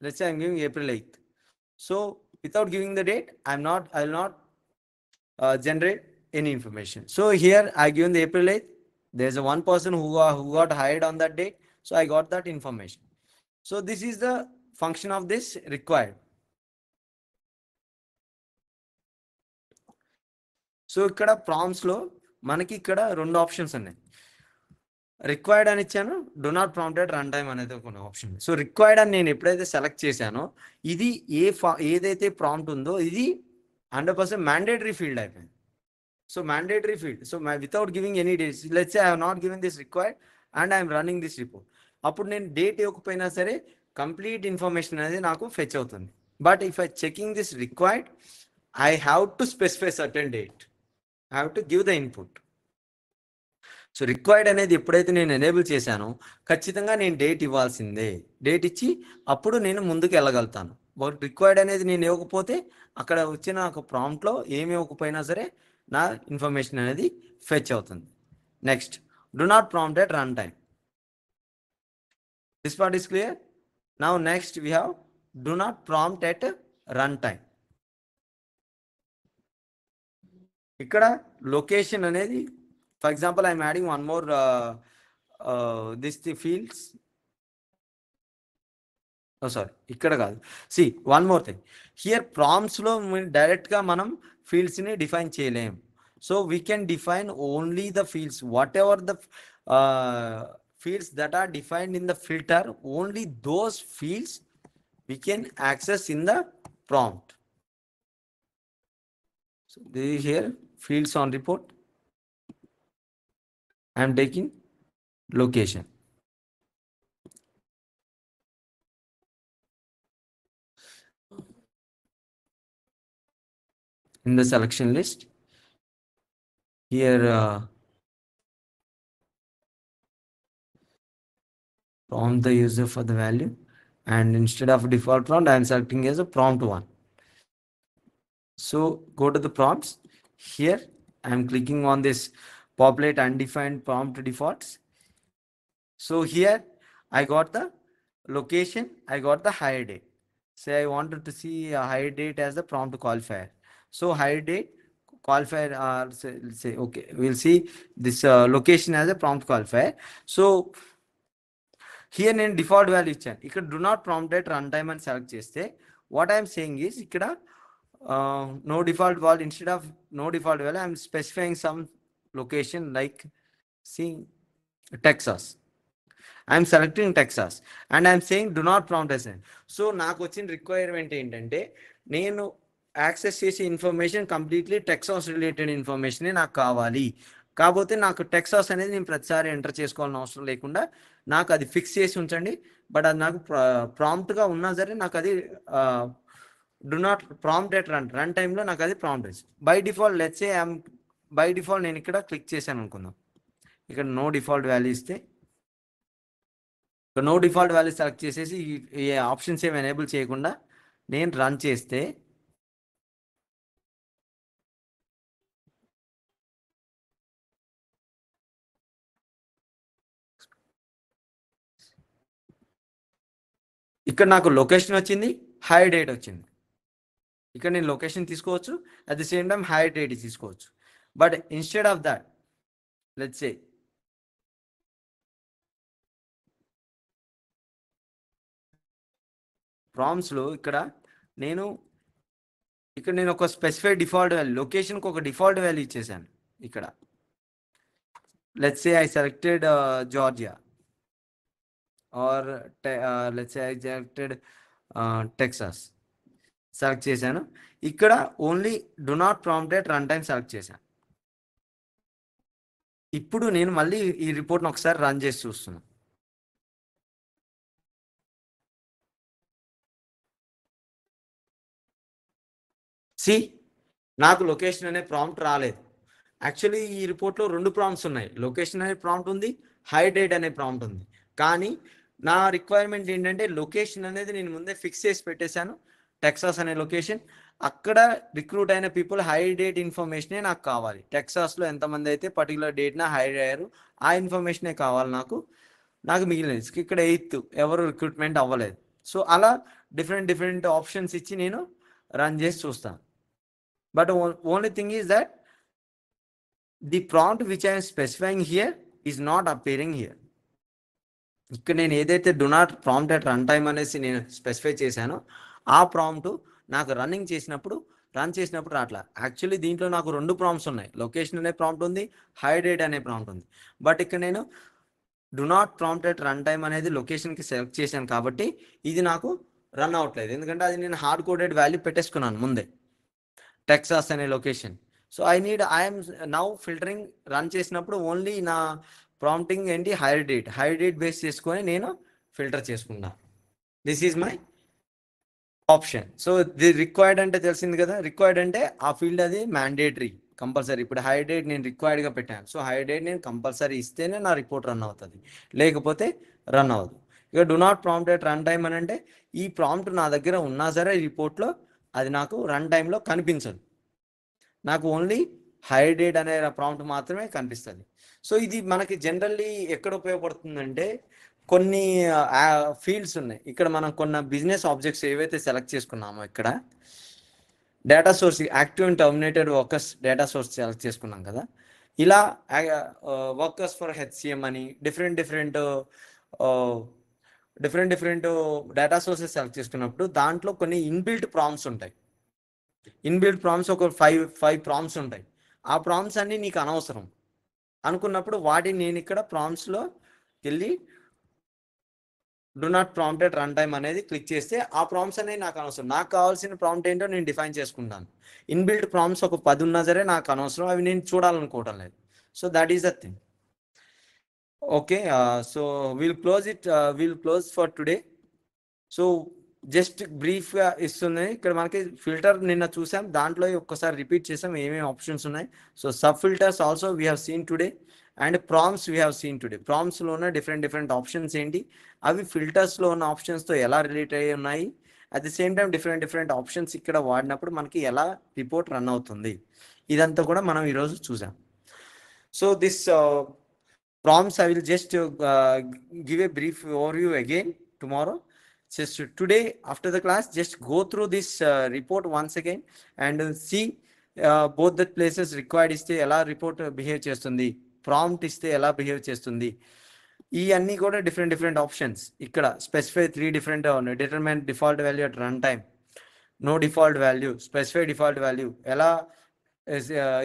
Let's say I'm giving April 8th. So without giving the date, I will not generate any information. So here I given the April 8th. There's a one person who got hired on that date. So I got that information. So this is the function of this required. So ఇక్కడ prompts లో మనకి ఇక్కడ 2 options ఉన్నాయి. Required అని ఇచ్చాను, do not prompt at run time అనేది ఒక option. So required అని నేను ఎప్పుడైతే సెలెక్ట్ చేశానో ఇది ఏదైతే ప్రాంప్ట్ ఉందో ఇది 100% మ్యాండేటరీ ఫీల్డ్ అయిపోయింది. So mandatory field. So without giving any dates, let's say I have not given this required and I'm running this report. అప్పుడు నేను డేట్ ఇవ్వకపోయినా సరే కంప్లీట్ ఇన్ఫర్మేషన్ అనేది నాకు ఫెచ్ అవుతుంది. But if I checking this required, I have to specify certain date. I have to give the input. So required అనేది ఎప్పుడైతే నేను ఎనేబుల్ చేశానో ఖచ్చితంగా నేను డేట్ ఇవ్వాల్సిందే. డేట్ ఇచ్చి అప్పుడు నేను ముందుకు వెళ్ళగలుగుతాను. బట్ రిక్వైర్డ్ అనేది నేను ఇవ్వకపోతే అక్కడ వచ్చిన ఒక ప్రాంప్ట్లో ఏమి ఇవ్వకపోయినా సరే నా ఇన్ఫర్మేషన్ అనేది ఫెచ్ అవుతుంది. Next, do not prompt at run time. This part is clear. Now next we have do not prompt at run time. ఇక్కడ లొకేషన్ అనేది, for example, I'm adding one more this the fields. Oh, sorry, ikkada kaadu. See, one more thing here, prompts lo direct ga manam fields ni define cheyalem. So we can define only the fields, whatever the fields that are defined in the filter, only those fields we can access in the prompt. So this is here fields on report. I am taking location. In the selection list, here prompt the user for the value, and instead of default prompt, I am selecting as a prompt one. So go to the prompts. Here I am clicking on this populate undefined prompt defaults. So here I got the location, I got the hire date. Say I wanted to see a hire date as the prompt qualifier. So hire date qualifier, say okay, we'll see this location as a prompt qualifier. So here నేను default value ఇచ్చాను. ఇక్కడ do not prompt at run time అని select చేస్తే what I'm saying is ఇక్కడ no default value, instead of no default value I'm specifying some location like see Texas. I'm selecting Texas and I'm saying do not prompt as. So నాకు వచ్చిన requirement ఏంటంటే నేను access చేసే information completely Texas related ఇన్ఫర్మేషనే నాకు కావాలి. కాకపోతే నాకు Texas అనేది నేను ప్రతిసారి ఎంటర్ చేసుకోవాలని అవసరం లేకుండా నాకు అది ఫిక్స్ చేసి ఉంచండి. బట్ అది నాకు ప్రాంప్ట్గా ఉన్నా సరే నాకు అది do not prompt at run టైంలో నాకు అది ప్రాంప్ట్ ఇచ్చి by default let's say by default నేను ఇక్కడ క్లిక్ చేశాను అనుకుందాం. ఇక్కడ నో డిఫాల్ట్ వాల్యూ ఇస్తే నో డిఫాల్ట్ వాల్యూ సెలెక్ట్ చేసేసి ఈ ఆప్షన్స్ ఏమి ఎనేబుల్ చేయకుండా నేను రన్ చేస్తే ఇక్కడ నాకు లొకేషన్ వచ్చింది, హైర్ డేట్ వచ్చింది. ఇక్కడ నేను లొకేషన్ తీసుకోవచ్చు, at the same time hire date తీసుకోవచ్చు. But instead of that let's say ప్రాంప్ట్స్లో ఇక్కడ నేను ఒక స్పెసిఫైడ్ డిఫాల్ట్ వాల్యూ, లొకేషన్కి ఒక డిఫాల్ట్ వాల్యూ ఇచ్చేసాను. ఇక్కడ let's say I selected Georgia are let's say I selected Texas select చేశాను. ఇక్కడ only do not prompt at run time select చేశాను. ఇప్పుడు నేను మళ్ళీ ఈ రిపోర్ట్ని ఒకసారి రన్ చేసి చూస్తున్నాను. సి నాకు లొకేషన్ అనే ప్రాంప్ట్ రాలేదు. యాక్చువల్లీ ఈ రిపోర్ట్లో 2 ప్రాంప్ట్స్ ఉన్నాయి, లొకేషన్ అనే ప్రాంప్ట్ ఉంది, హై డేట్ అనే ప్రాంప్ట్ ఉంది. కానీ నా రిక్వైర్మెంట్ ఏంటంటే లొకేషన్ అనేది నేను ముందే ఫిక్స్ చేసి పెట్టేశాను, టెక్సాస్ అనే లొకేషన్. అక్కడ రిక్రూట్ అయిన పీపుల్ హై డేట్ ఇన్ఫర్మేషనే నాకు కావాలి. టెక్సాస్లో ఎంతమంది అయితే పర్టికులర్ డేట్న హైర్ అయ్యారు ఆ ఇన్ఫర్మేషనే కావాలి నాకు మిగిలినది. ఇక్కడ 8th ఎవరు రిక్రూట్మెంట్ అవ్వలేదు. సో అలా డిఫరెంట్ ఆప్షన్స్ ఇచ్చి నేను రన్ చేసి చూస్తాను. But only thing is that the prompt which I'm specifying here is not appearing here. ఇక్కడ నేను ఏదైతే do not prompt at run time అనేసి నేను స్పెసిఫై చేశానో ఆ ప్రాంప్ట్ నాకు రన్ చేసినప్పుడు రాట్లా. యాక్చువల్లీ దీంట్లో నాకు 2 ప్రాంప్ట్స్ ఉన్నాయి, లొకేషన్ అనే ప్రాంప్ట్ ఉంది, హై డేట్ అనే ప్రాంప్ట్ ఉంది. బట్ ఇక్కడ నేను do not prompt at run time అనేది లొకేషన్కి సెలెక్ట్ చేశాను కాబట్టి ఇది నాకు రన్ అవట్లేదు, ఎందుకంటే అది నేను హార్డ్ కోడెడ్ వాల్యూ పెట్టేసుకున్నాను ముందే, టెక్సాస్ అనే location. So I'm now filtering run చేసినప్పుడు ఓన్లీ నా ప్రాంప్టింగ్ ఏంటి, హైర్ డేట్ బేస్ చేసుకొని నేను ఫిల్టర్ చేసుకున్నా. This is my option. So the required అంటే తెలిసింది కదా, రిక్వైర్డ్ అంటే ఆ ఫీల్డ్ అది మ్యాండేటరీ, కంపల్సరీ. ఇప్పుడు హై డేట్ నేను రిక్వైర్డ్గా పెట్టాను. సో హై డేట్ నేను కంపల్సరీ ఇస్తేనే నా రిపోర్ట్ రన్ అవుతుంది, లేకపోతే రన్ అవ్వదు. ఇక do not prompt at run time అని అంటే ఈ ప్రాంప్ట్ నా దగ్గర ఉన్నా సరే రిపోర్ట్లో అది నాకు రన్ టైంలో కనిపించదు. నాకు ఓన్లీ హై డేట్ అనే ప్రాంప్ట్ మాత్రమే కనిపిస్తుంది. సో ఇది మనకి జనరల్లీ ఎక్కడ ఉపయోగపడుతుందంటే కొన్ని ఫీల్డ్స్ ఉన్నాయి. ఇక్కడ మనం కొన్ని బిజినెస్ ఆబ్జెక్ట్స్ ఏవైతే సెలెక్ట్ చేసుకున్నామో ఇక్కడ data source active and terminated workers data source select చేసుకున్నాం కదా. ఇలా వర్కర్స్ ఫర్ హెచ్సిఎం అని different different data sources select చేసుకున్నప్పుడు దాంట్లో కొన్ని ఇన్బిల్ట్ ప్రాంప్ట్స్ ఉంటాయి. ఇన్బిల్ట్ ప్రాంప్ట్స్ ఒక ఫైవ్ ప్రాంప్ట్స్ ఉంటాయి. ఆ ప్రాంప్ట్స్ అన్నీ నీకు అనవసరం అనుకున్నప్పుడు వాటిని నేను ఇక్కడ ప్రాంప్ట్స్లో వెళ్ళి do not prompt at run time అనేది క్లిక్ చేస్తే ఆ ప్రాంప్ట్స్ అనేవి నాకు అనవసరం. నాకు కావాల్సిన ప్రాంప్ట్ ఏంటో నేను డిఫైన్ చేసుకుంటాను. ఇన్బిల్ట్ ప్రాంప్ట్స్ ఒక 10 ఉన్నా సరే నాకు అనవసరం, అవి నేను చూడాలనుకోవటం లేదు. So that is the thing. Okay, so will close for today. So just బ్రీఫ్గా ఇస్తుంది. ఇక్కడ మనకి ఫిల్టర్ నిన్న చూసాం, దాంట్లో ఒక్కసారి రిపీట్ చేసాం ఏమేమి ఆప్షన్స్ ఉన్నాయి. So sub filters also we have seen today and prompts we have seen today. ప్రాంప్ట్స్లో ఉన్న డిఫరెంట్ ఆప్షన్స్ ఏంటి, అవి ఫిల్టర్స్లో ఉన్న ఆప్షన్స్తో ఎలా రిలేట్ అయ్యి ఉన్నాయి, at the same time different options ఇక్కడ వాడినప్పుడు మనకి ఎలా రిపోర్ట్ రన్ అవుతుంది, ఇదంతా కూడా మనం ఈరోజు చూసాం. So this prompts I will just give a brief overview again tomorrow. Just today after the class, just go through this report once again and see both the places required iste ela report behave chestundi, prompt iste ela behave chestundi. ఈ అన్ని కూడా different options ఇక్కడ specify 3 different determine default value at run time, no default value, specify default value, ఎలా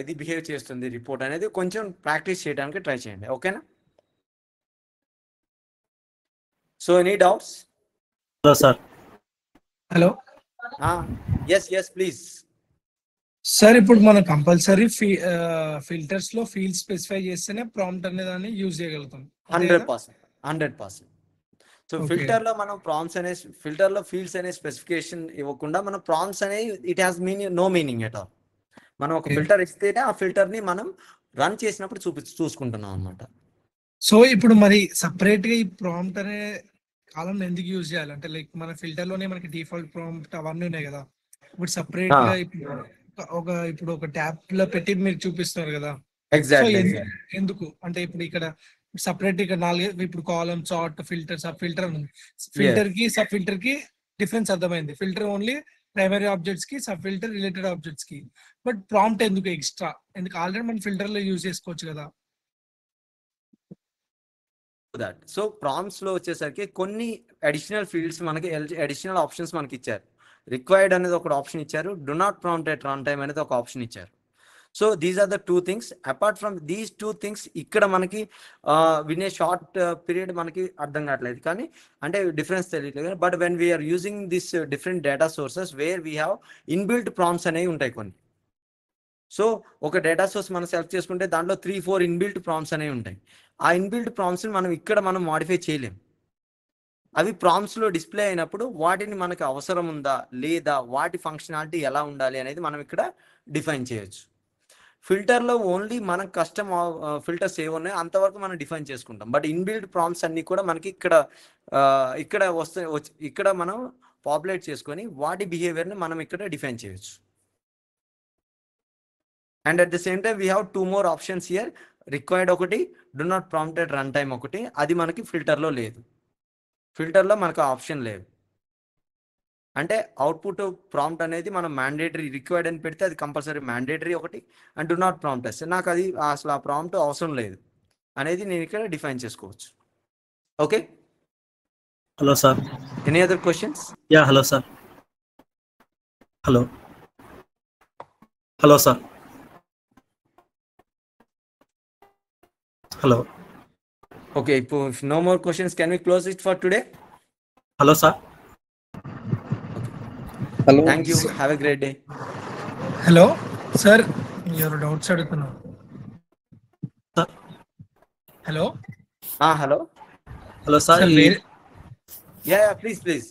ఇది behave చేస్తుంది report అనేది కొంచెం practice చేయడానికి ట్రై చేయండి. ఓకేనా? So any doubts?
Hello sir.
Hello
yes please.
Sir, ఇప్పుడు మనం కంపల్సరీ ఫిల్టర్స్ లో ఫీల్డ్ స్పెసిఫై చేస్తేనే ప్రాంప్ట్ అనే దాన్ని యూజ్ చేయగలుగుతాం.
100%. సో ఫిల్టర్ లో మనం ప్రాంప్ట్స్ అనే ఫిల్టర్ లో ఫీల్డ్స్ అనే స్పెసిఫికేషన్ ఇవ్వకుండా మనం ప్రాంప్ట్స్ అనే it has no meaning at all. మనం ఒక ఫిల్టర్ ఇస్తేనే ఆ ఫిల్టర్ ని మనం రన్ చేసినప్పుడు చూసుకుంటున్నాం అనమాట.
సో ఇప్పుడు మరి సపరేట్ గా ఈ ప్రాంప్ట్ అనే కాలం ఎందుకు యూజ్ చేయాలి అంటే, లైక్ మన ఫిల్టర్ లోనే మనకి డిఫాల్ట్ ప్రాంప్ట్ అవన్నీ ఉన్నాయి కదా, ఇప్పుడు సపరేట్ గా ఇప్పుడు ఒక ట్యాబ్ లో పెట్టి మీరు చూపిస్తున్నారు కదా.
ఎగ్జాక్ట్లీ.
ఎందుకు అంటే ఇప్పుడు ఇక్కడ సపరేట్ ఇక్కడ 4 ఇప్పుడు column, chart, filter, sub filter ఉంది. ఫిల్టర్ కి సబ్ ఫిల్టర్ కి డిఫరెన్స్ అర్థమైంది. ఫిల్టర్ ఓన్లీ ప్రైమరీ ఆబ్జెక్ట్స్ కి, సబ్ ఫిల్టర్ రిలేటెడ్ ఆబ్జెక్ట్స్ కి. బట్ ప్రాంప్ట్ ఎందుకు ఎక్స్ట్రా? ఎందుకు ఆల్రెడీ మనం ఫిల్టర్ లో యూజ్ చేసుకోవచ్చు కదా.
సో ప్రాంప్ట్స్ లో వచ్చేసరికి కొన్ని అడిషనల్ ఫీల్డ్స్ మనకి అడిషనల్ ఆప్షన్స్ మనకి ఇచ్చారు. రిక్వైర్డ్ అనేది ఒక ఆప్షన్ ఇచ్చారు, do not prompt at run time అనేది ఒక ఆప్షన్ ఇచ్చారు. So these are the 2 things. Apart from these 2 things ఇక్కడ మనకి వినే షార్ట్ పీరియడ్ మనకి అర్థం కావట్లేదు, కానీ అంటే డిఫరెన్స్ తెలియట్లేదు. But when we are using this different data sources where we have inbuilt prompts అనేవి ఉంటాయి కొన్ని. సో ఒక డేటా సోర్స్ మనం సెలెక్ట్ చేసుకుంటే దాంట్లో 3-4 ఇన్బిల్ట్ ప్రాంప్ట్స్ అనేవి ఉంటాయి. ఆ ఇన్బిల్ట్ ప్రాంప్ట్స్ని మనం ఇక్కడ మాడిఫై చేయలేం. అవి ప్రాంప్ట్స్లో డిస్ప్లే అయినప్పుడు వాటిని మనకు అవసరం ఉందా లేదా, వాటి ఫంక్షనాలిటీ ఎలా ఉండాలి అనేది మనం ఇక్కడ డిఫైన్ చేయొచ్చు. ఫిల్టర్లో ఓన్లీ మనకు కస్టమ్ ఫిల్టర్స్ ఏమున్నాయో అంతవరకు మనం డిఫైన్ చేసుకుంటాం. బట్ ఇన్బిల్ట్ ప్రాంప్ట్స్ అన్నీ కూడా మనకి ఇక్కడ వస్తే ఇక్కడ మనం పాపులేట్ చేసుకొని వాటి బిహేవియర్ని మనం ఇక్కడ డిఫైన్ చేయొచ్చు. And at the same time we have 2 more options here. Required ఒకటి, do not prompt at run time ఒకటి. అది మనకి ఫిల్టర్లో లేదు. ఫిల్టర్లో మనకు ఆప్షన్ లేదు. అంటే అవుట్పుట్ ప్రాంప్ట్ అనేది మనం మ్యాండేటరీ రిక్వైర్డ్ అని పెడితే అది కంపల్సరీ మ్యాండేటరీ ఒకటి, అండ్ డు నాట్ ప్రాంప్ట్ వస్తే నాకు అది అసలు ఆ ప్రాంప్ట్ అవసరం లేదు అనేది నేను ఇక్కడ డిఫైన్ చేసుకోవచ్చు. Okay.
Hello sir.
Any other questions?
Yeah hello sir. Hello sir. Hello.
Okay, if no more questions, can we close it for today?
Hello, sir.
Hello. Thank you. Have a great day.
Hello sir, ఎవరు doubts అడుగుతున్నారు? Hello.
Hello. Hello, sir.
Yeah, please.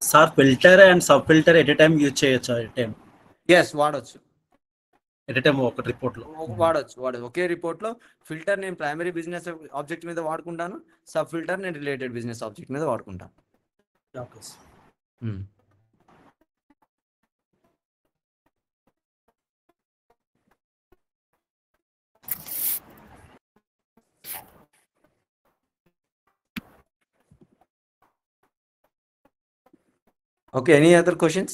Sir, filter and sub filter at a time use cheyochu at a time.
Yes వాడొచ్చు.
At time ఒక రిపోర్ట్లో.
వాడొచ్చు. ఒకే రిపోర్ట్‌లో filter నేను primary business object మీద వాడుకుంటాను. సబ్ ఫిల్టర్ నేను రిలేటెడ్ బిజినెస్ ఆబ్జెక్ట్ మీద వాడుకుంటాను.
Okay sir.
Hmm. Okay, any other questions?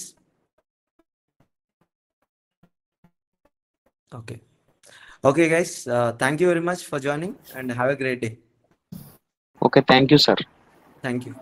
Okay. Okay, guys. Thank you very much for joining and have a great day.
Okay, thank you, sir.
Thank you.